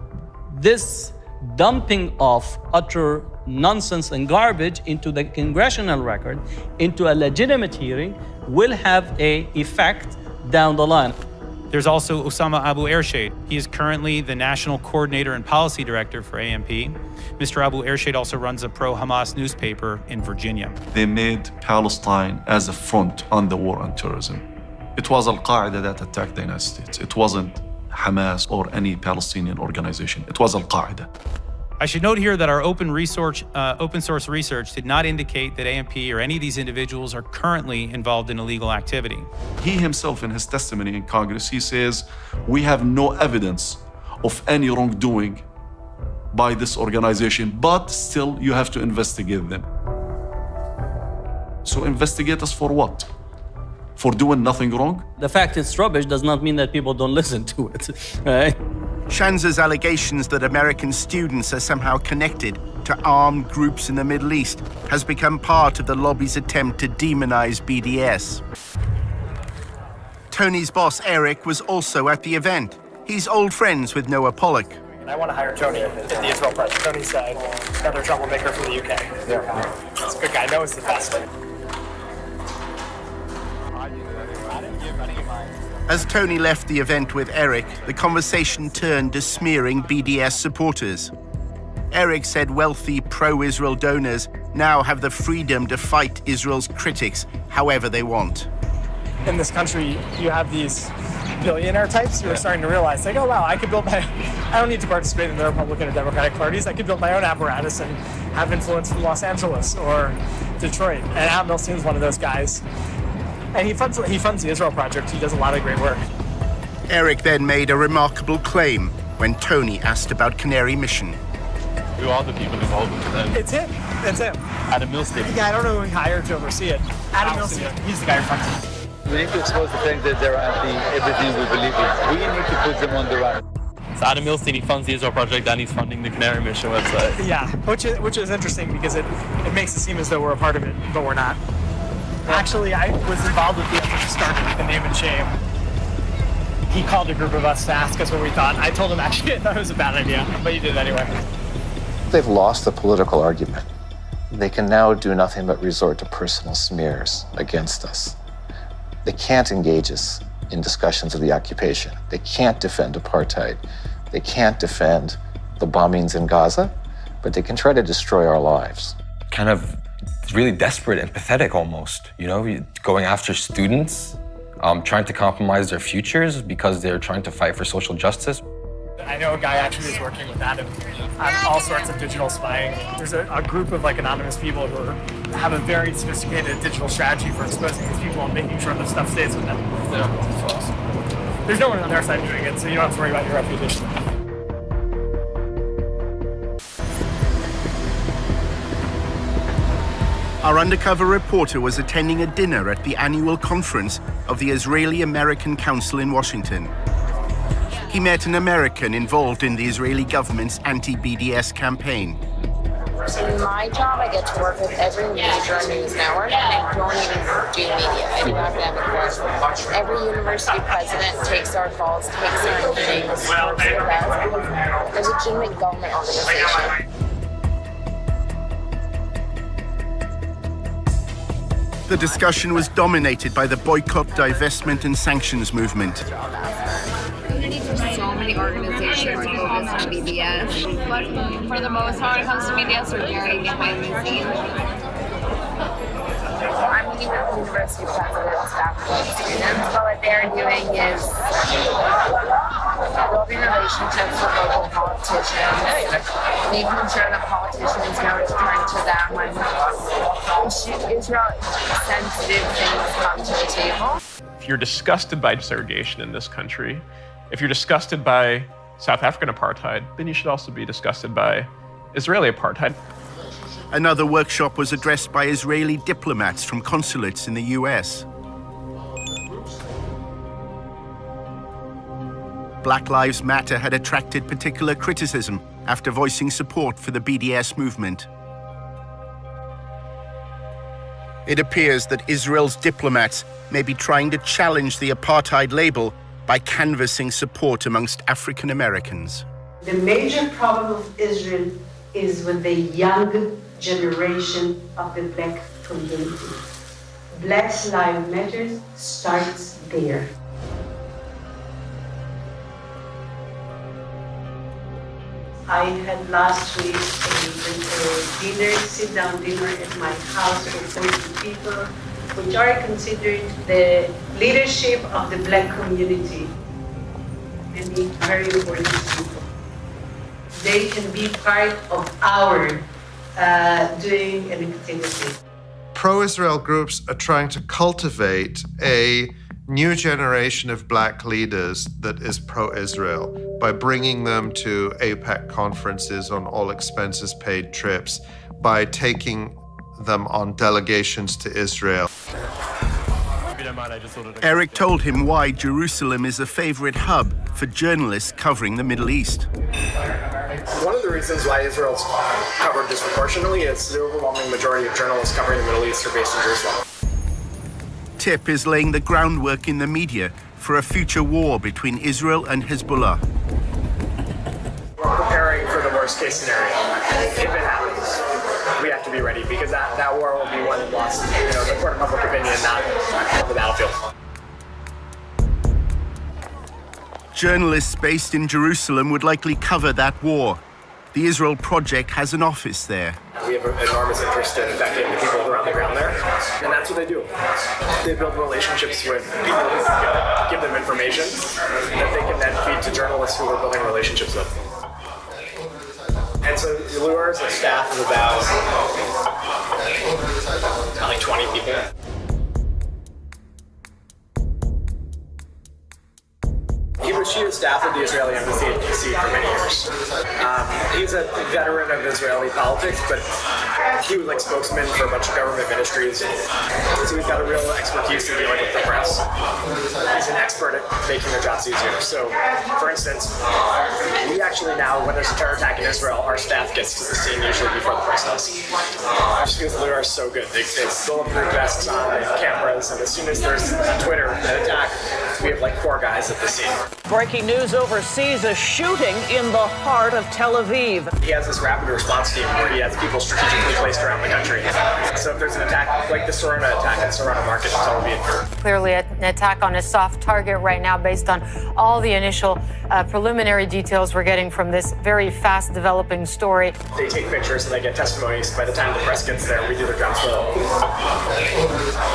this dumping of utter nonsense and garbage into the congressional record, into a legitimate hearing, will have an effect down the line. There's also Osama Abu Ershad. He is currently the National Coordinator and Policy Director for AMP. Mr. Abu Ershad also runs a pro-Hamas newspaper in Virginia. They made Palestine as a front on the war on terrorism. It was Al-Qaeda that attacked the United States. It wasn't Hamas or any Palestinian organization. It was Al-Qaeda. I should note here that our open source research did not indicate that AMP or any of these individuals are currently involved in illegal activity. He himself, in his testimony in Congress, he says, we have no evidence of any wrongdoing by this organization, but still you have to investigate them. So investigate us for what? For doing nothing wrong? The fact it's rubbish does not mean that people don't listen to it, right? Shanza's allegations that American students are somehow connected to armed groups in the Middle East has become part of the lobby's attempt to demonize BDS. Tony's boss, Eric, was also at the event. He's old friends with Noah Pollock. I want to hire Tony at the Israel project. Tony's another troublemaker from the UK. Yeah. He's a good guy. Noah's the best. As Tony left the event with Eric, the conversation turned to smearing BDS supporters. Eric said wealthy pro-Israel donors now have the freedom to fight Israel's critics however they want. In this country, you have these billionaire types who are starting to realize, like, oh wow, I don't need to participate in the Republican or Democratic parties. I could build my own apparatus and have influence from Los Angeles or Detroit. And Al Milstein's one of those guys. And he funds the Israel project. He does a lot of great work. Eric then made a remarkable claim when Tony asked about Canary Mission. Who are the people involved with them? It's him. It's him. Adam Milstein. Yeah, I don't know who he hired to oversee it. Adam Milstein. He's the guy who funds it. We need to expose the fact that they're anti everything we believe in. We need to put them on the run. So Adam Milstein, he funds the Israel project and he's funding the Canary Mission website. Yeah, which is interesting because it makes it seem as though we're a part of it, but we're not. Actually, I was involved with the effort to start with the name and shame. He called a group of us to ask us what we thought. I told him actually I thought it was a bad idea, but he did it anyway. They've lost the political argument. They can now do nothing but resort to personal smears against us. They can't engage us in discussions of the occupation. They can't defend apartheid. They can't defend the bombings in Gaza, but they can try to destroy our lives. Kind of really desperate and pathetic almost, you know, going after students, trying to compromise their futures because they're trying to fight for social justice. I know a guy actually is working with Adam on all sorts of digital spying. There's a group of like anonymous people who have a very sophisticated digital strategy for exposing these people and making sure that stuff stays with them. Yeah. There's no one on their side doing it, so you don't have to worry about your reputation. Our undercover reporter was attending a dinner at the annual conference of the Israeli-American Council in Washington. He met an American involved in the Israeli government's anti-BDS campaign. In my job, I get to work with every major news network, and I don't even do media. I do academic work. Every university president takes our calls, takes our meetings, supports the press. There's a legitimate government organization. The discussion was dominated by the boycott, divestment, and sanctions movement. So many organizations focus on BDS, but for the most part, when it comes to BDS, we're very behind the scenes. I'm meeting with university presidents, faculty, students, but what they're doing is building relationships with local politicians, making sure that politicians know to turn to them when Israel-sensitive things come to the table. If you're disgusted by segregation in this country, if you're disgusted by South African apartheid, then you should also be disgusted by Israeli apartheid. Another workshop was addressed by Israeli diplomats from consulates in the US. Black Lives Matter had attracted particular criticism after voicing support for the BDS movement. It appears that Israel's diplomats may be trying to challenge the apartheid label by canvassing support amongst African Americans. The major problem of Israel is with the young generation of the black community. Black Lives Matter starts there. I had last week a sit-down dinner at my house with 40 people, which are considered the leadership of the black community, and very important people. they can be part of our doing an activity. Pro-Israel groups are trying to cultivate a new generation of black leaders that is pro-Israel by bringing them to AIPAC conferences on all expenses paid trips, by taking them on delegations to Israel. Eric told him why Jerusalem is a favorite hub for journalists covering the Middle East. One of the reasons why Israel's covered disproportionately is the overwhelming majority of journalists covering the Middle East are based in Jerusalem. Tip is laying the groundwork in the media for a future war between Israel and Hezbollah. We're preparing for the worst case scenario. If it happens, we have to be ready because that war will be won and lost, the court of public opinion, not on the battlefield. Journalists based in Jerusalem would likely cover that war. The Israel Project has an office there. We have an enormous interest in affecting the people who are on the ground there, and that's what they do. They build relationships with people who give them information that they can then feed to journalists who we're building relationships with. And so Lure is a staff of about like 20 people. He was chief of staff of the Israeli embassy in DC for many years. He's a veteran of Israeli politics, but he was like spokesman for a bunch of government ministries. So he's got a real expertise in dealing with the press. He's an expert at making their jobs easier. So, for instance, we actually now, when there's a terror attack in Israel, our staff gets to the scene usually before the press does. Just because they are so good. They have bulletproof vests on, they have cameras, and as soon as there's a Twitter attack, we have like 4 guys at the scene. Breaking news overseas, a shooting in the heart of Tel Aviv. He has this rapid response team where he has people strategically placed around the country. So if there's an attack, like the Sorona attack in Sorona Market in Tel Aviv. Clearly an attack on a soft target right now based on all the initial preliminary details we're getting from this very fast developing story. They take pictures and they get testimonies. By the time the press gets there, we do their jobs well.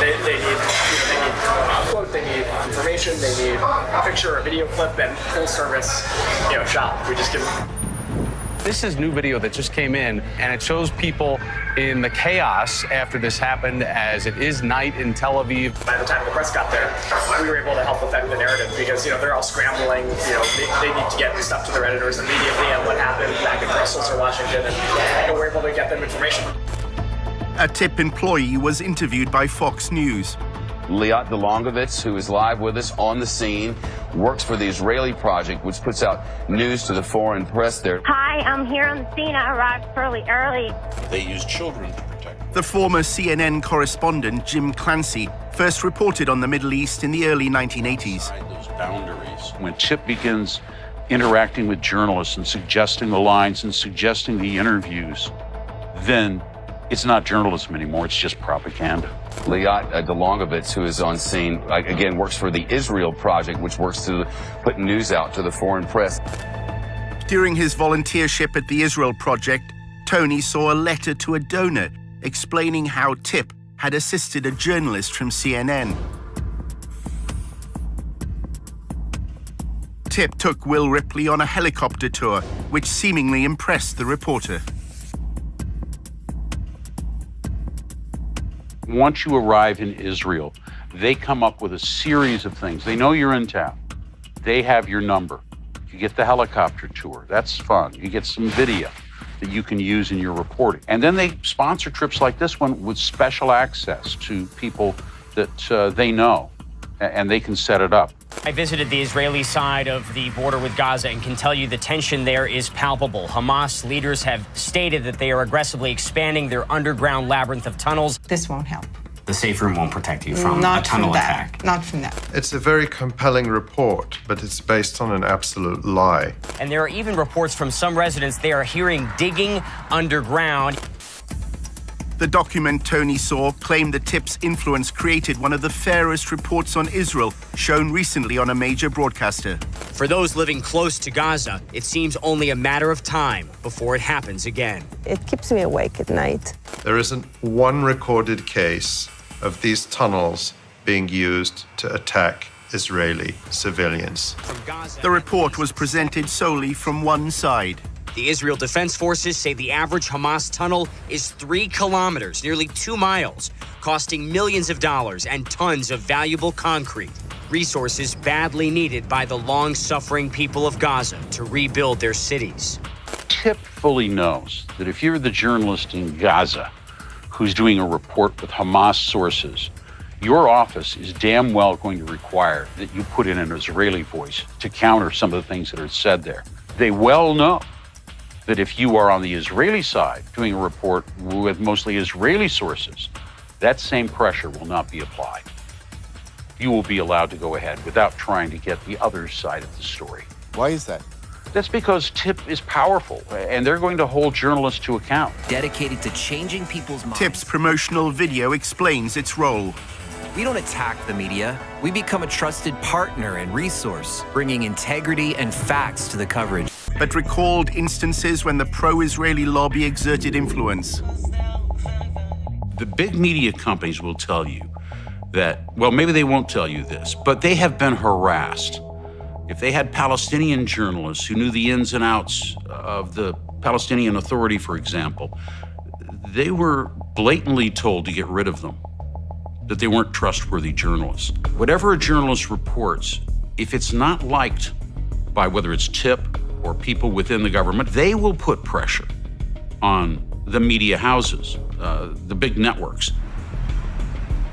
They need a quote, they need information, they need a picture, a video clip, and full service, shot. We just give them. This is new video that just came in, and it shows people in the chaos after this happened, as it is night in Tel Aviv. By the time the press got there, we were able to help affect the narrative because, they're all scrambling. They need to get this stuff to their editors immediately on what happened back in Brussels or Washington, and we're able to get them information. A TIP employee was interviewed by Fox News. Liat Delongovitz, who is live with us on the scene, works for the Israeli Project, which puts out news to the foreign press there. Hi, I'm here on the scene. I arrived fairly early. They use children to protect. The former CNN correspondent Jim Clancy first reported on the Middle East in the early 1980s. Those boundaries. When Tip begins interacting with journalists and suggesting the lines and suggesting the interviews, then it's not journalism anymore, it's just propaganda. Liat Delongovitz, who is on scene, again, works for the Israel Project, which works to put news out to the foreign press. During his volunteership at the Israel Project, Tony saw a letter to a donor explaining how Tip had assisted a journalist from CNN. Tip took Will Ripley on a helicopter tour, which seemingly impressed the reporter. Once you arrive in Israel, they come up with a series of things. They know you're in town. They have your number. You get the helicopter tour. That's fun. You get some video that you can use in your reporting. And then they sponsor trips like this one with special access to people that they know, and they can set it up. I visited the Israeli side of the border with Gaza and can tell you the tension there is palpable. Hamas leaders have stated that they are aggressively expanding their underground labyrinth of tunnels. This won't help. The safe room won't protect you from a tunnel attack. Not from that. It's a very compelling report, but it's based on an absolute lie. And there are even reports from some residents they are hearing digging underground. The document Tony saw claimed the Tip's influence created one of the fairest reports on Israel shown recently on a major broadcaster. For those living close to Gaza, it seems only a matter of time before it happens again. It keeps me awake at night. There isn't one recorded case of these tunnels being used to attack Israeli civilians. The report was presented solely from one side. The Israel Defense Forces say the average Hamas tunnel is 3 kilometers, nearly 2 miles, costing millions of dollars and tons of valuable concrete, resources badly needed by the long-suffering people of Gaza to rebuild their cities. TIP fully knows that if you're the journalist in Gaza who's doing a report with Hamas sources, your office is damn well going to require that you put in an Israeli voice to counter some of the things that are said there. They well know that if you are on the Israeli side doing a report with mostly Israeli sources, that same pressure will not be applied. You will be allowed to go ahead without trying to get the other side of the story. Why is that? That's because TIP is powerful, and they're going to hold journalists to account. Dedicated to changing people's minds. TIP's promotional video explains its role. We don't attack the media. We become a trusted partner and resource, bringing integrity and facts to the coverage. But recalled instances when the pro-Israeli lobby exerted influence. The big media companies will tell you that, well, maybe they won't tell you this, but they have been harassed. If they had Palestinian journalists who knew the ins and outs of the Palestinian Authority, for example, they were blatantly told to get rid of them, that they weren't trustworthy journalists. Whatever a journalist reports, if it's not liked by whether it's TIP or people within the government, they will put pressure on the media houses, the big networks.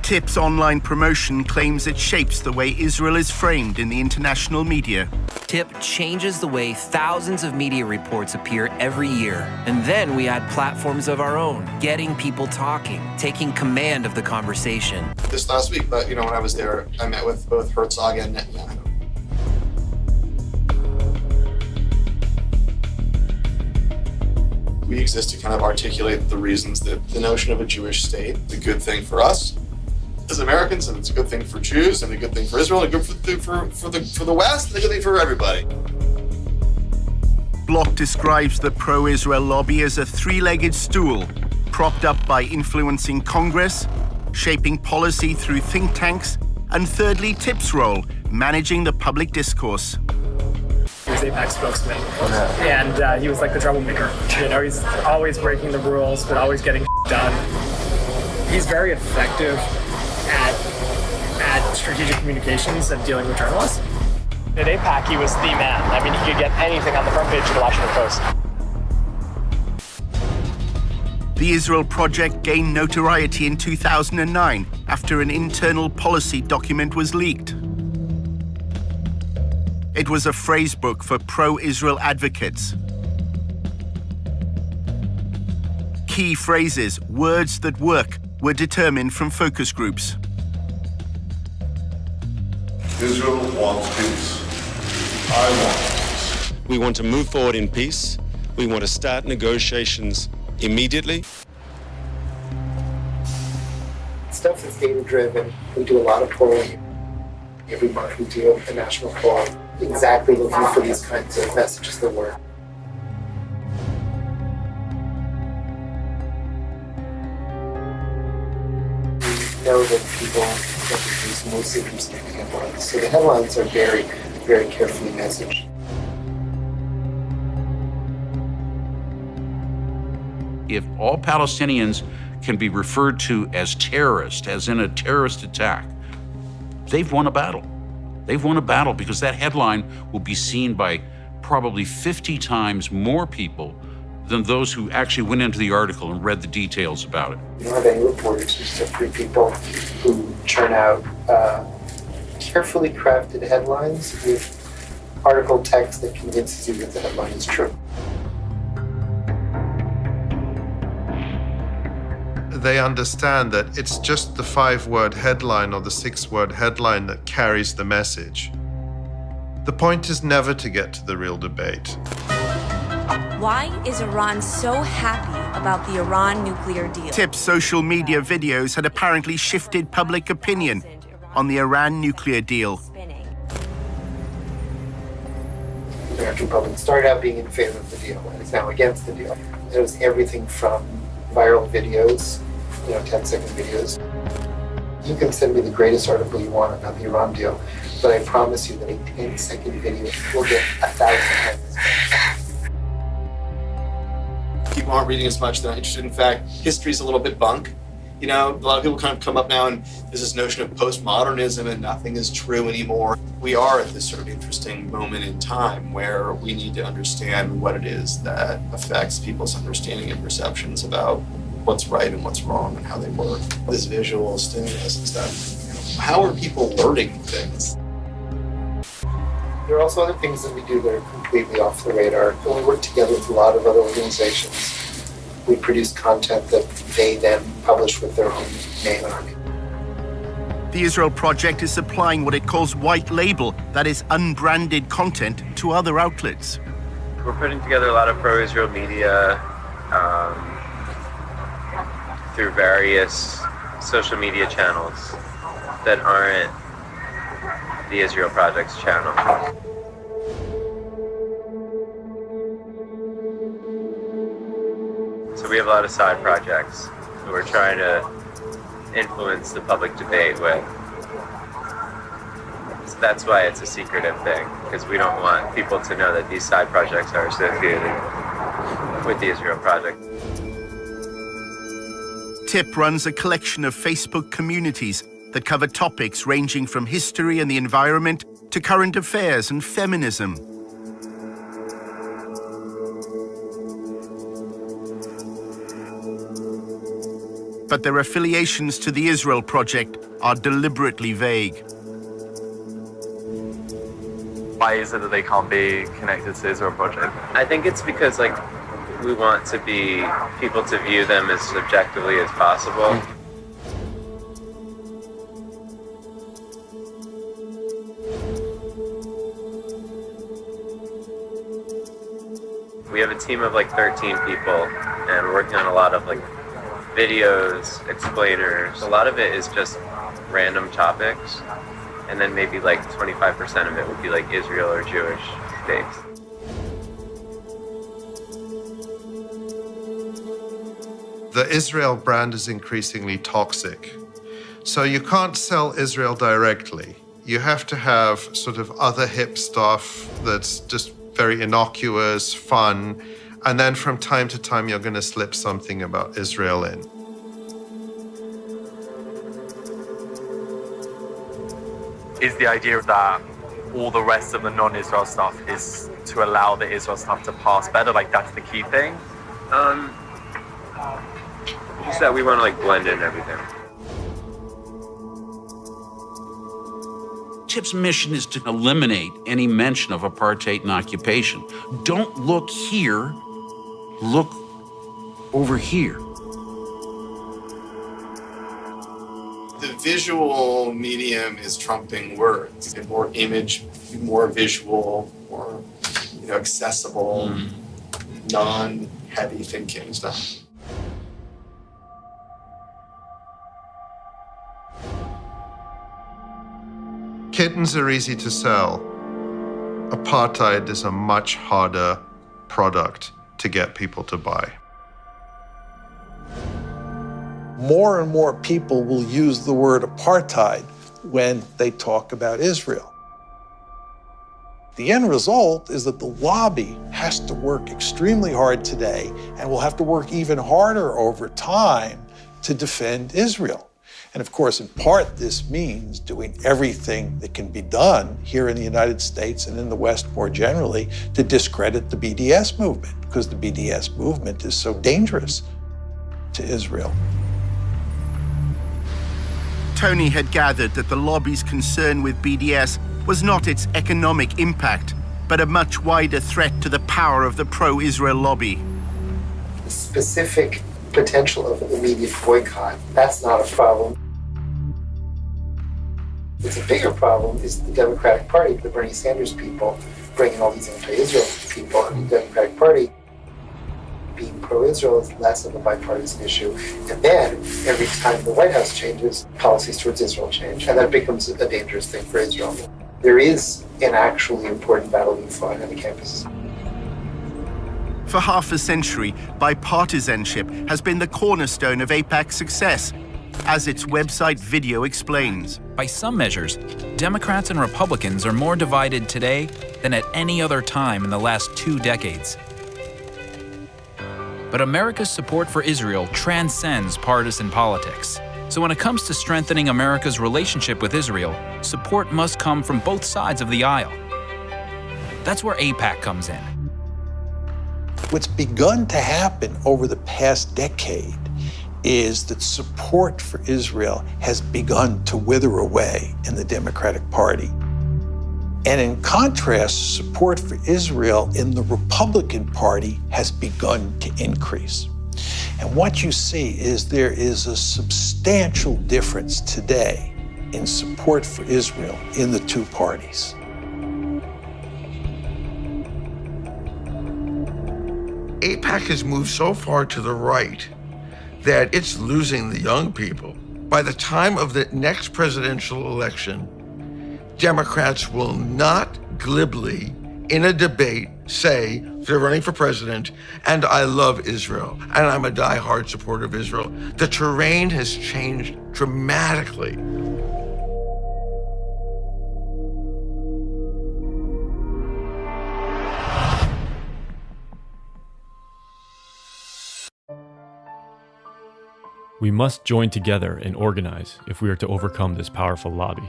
TIP's online promotion claims it shapes the way Israel is framed in the international media. TIP changes the way thousands of media reports appear every year. And then we add platforms of our own, getting people talking, taking command of the conversation. This last week, but when I was there, I met with both Herzog and Netanyahu. We exist to kind of articulate the reasons that the notion of a Jewish state is a good thing for us as Americans, and it's a good thing for Jews, and a good thing for Israel, and a good thing for the West, and a good thing for everybody. Block describes the pro-Israel lobby as a three-legged stool, propped up by influencing Congress, shaping policy through think tanks, and thirdly, TIP's role, managing the public discourse. He was AIPAC spokesman, and he was like the troublemaker. He's always breaking the rules, but always getting done. He's very effective at strategic communications and dealing with journalists. At AIPAC, he was the man. I mean, he could get anything on the front page of the Washington Post. The Israel Project gained notoriety in 2009 after an internal policy document was leaked. It was a phrase book for pro-Israel advocates. Key phrases, words that work, were determined from focus groups. Israel wants peace. I want peace. We want to move forward in peace. We want to start negotiations immediately. Stuff that's data-driven. We do a lot of polling. Every month we do a national poll, exactly looking for these kinds of messages that work. Know that people use mostly from headlines. So the headlines are very, very carefully messaged. If all Palestinians can be referred to as terrorists, as in a terrorist attack, they've won a battle. They've won a battle because that headline will be seen by probably 50 times more people than those who actually went into the article and read the details about it. You don't have any reporters, you just have three people who churn out carefully crafted headlines with article text that convinces you that the headline is true. They understand that it's just the 5-word headline or the 6-word headline that carries the message. The point is never to get to the real debate. Why is Iran so happy about the Iran nuclear deal? TIP's social media videos had apparently shifted public opinion on the Iran nuclear deal. The American public started out being in favor of the deal and is now against the deal. It was everything from viral videos, 10-second videos. You can send me the greatest article you want about the Iran deal, but I promise you that a 10-second video will get 1,000 times. people aren't reading as much, they're not interested. In fact, history's a little bit bunk. You know, a lot of people kind of come up now and there's this notion of postmodernism and nothing is true anymore. We are at this sort of interesting moment in time where we need to understand what it is that affects people's understanding and perceptions about what's right and what's wrong and how they work. This visual stimulus and stuff. How are people learning things? There are also other things that we do that are completely off the radar. When we work together with a lot of other organizations, we produce content that they then publish with their own name on it. The Israel Project is supplying what it calls white label, that is unbranded content, to other outlets. We're putting together a lot of pro-Israel media through various social media channels that aren't the Israel Project's channel. So we have a lot of side projects that we're trying to influence the public debate with. So that's why it's a secretive thing, because we don't want people to know that these side projects are associated with the Israel Project. TIP runs a collection of Facebook communities that cover topics ranging from history and the environment to current affairs and feminism. But their affiliations to the Israel Project are deliberately vague. Why is it that they can't be connected to the Israel Project? I think it's because we want to be people to view them as subjectively as possible. We have a team of 13 people, and we're working on a lot of videos, explainers. A lot of it is just random topics, and then maybe 25% of it would be Israel or Jewish based. The Israel brand is increasingly toxic. So you can't sell Israel directly. You have to have sort of other hip stuff that's just very innocuous, fun, and then from time to time you're going to slip something about Israel in. Is the idea that all the rest of the non-Israel stuff is to allow the Israel stuff to pass better? That's the key thing? Just that we want to blend in everything. TIP's mission is to eliminate any mention of apartheid and occupation. Don't look here, look over here. The visual medium is trumping words. More image, more visual, more accessible, non-heavy thinking stuff. Kittens are easy to sell. Apartheid is a much harder product to get people to buy. More and more people will use the word apartheid when they talk about Israel. The end result is that the lobby has to work extremely hard today and will have to work even harder over time to defend Israel. And of course, in part, this means doing everything that can be done here in the United States and in the West more generally to discredit the BDS movement, because the BDS movement is so dangerous to Israel. Tony had gathered that the lobby's concern with BDS was not its economic impact, but a much wider threat to the power of the pro-Israel lobby. The specific potential of an immediate boycott, that's not a problem. It's a bigger problem is the Democratic Party, the Bernie Sanders people, bringing all these anti-Israel people, and the Democratic Party being pro-Israel is less of a bipartisan issue. And then, every time the White House changes, policies towards Israel change, and that becomes a dangerous thing for Israel. There is an actually important battle being fought on the campuses. For half a century, bipartisanship has been the cornerstone of AIPAC's success, as its website video explains. By some measures, Democrats and Republicans are more divided today than at any other time in the last 2 decades. But America's support for Israel transcends partisan politics. So when it comes to strengthening America's relationship with Israel, support must come from both sides of the aisle. That's where AIPAC comes in. What's begun to happen over the past decade is that support for Israel has begun to wither away in the Democratic Party. And in contrast, support for Israel in the Republican Party has begun to increase. And what you see is there is a substantial difference today in support for Israel in the two parties. AIPAC has moved so far to the right that it's losing the young people. By the time of the next presidential election, Democrats will not glibly, in a debate, say they're running for president, and I love Israel, and I'm a diehard supporter of Israel. The terrain has changed dramatically. We must join together and organize if we are to overcome this powerful lobby.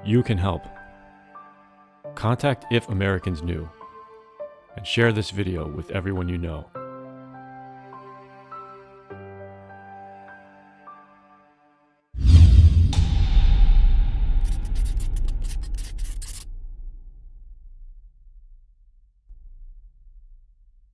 You can help. Contact If Americans Knew and share this video with everyone you know.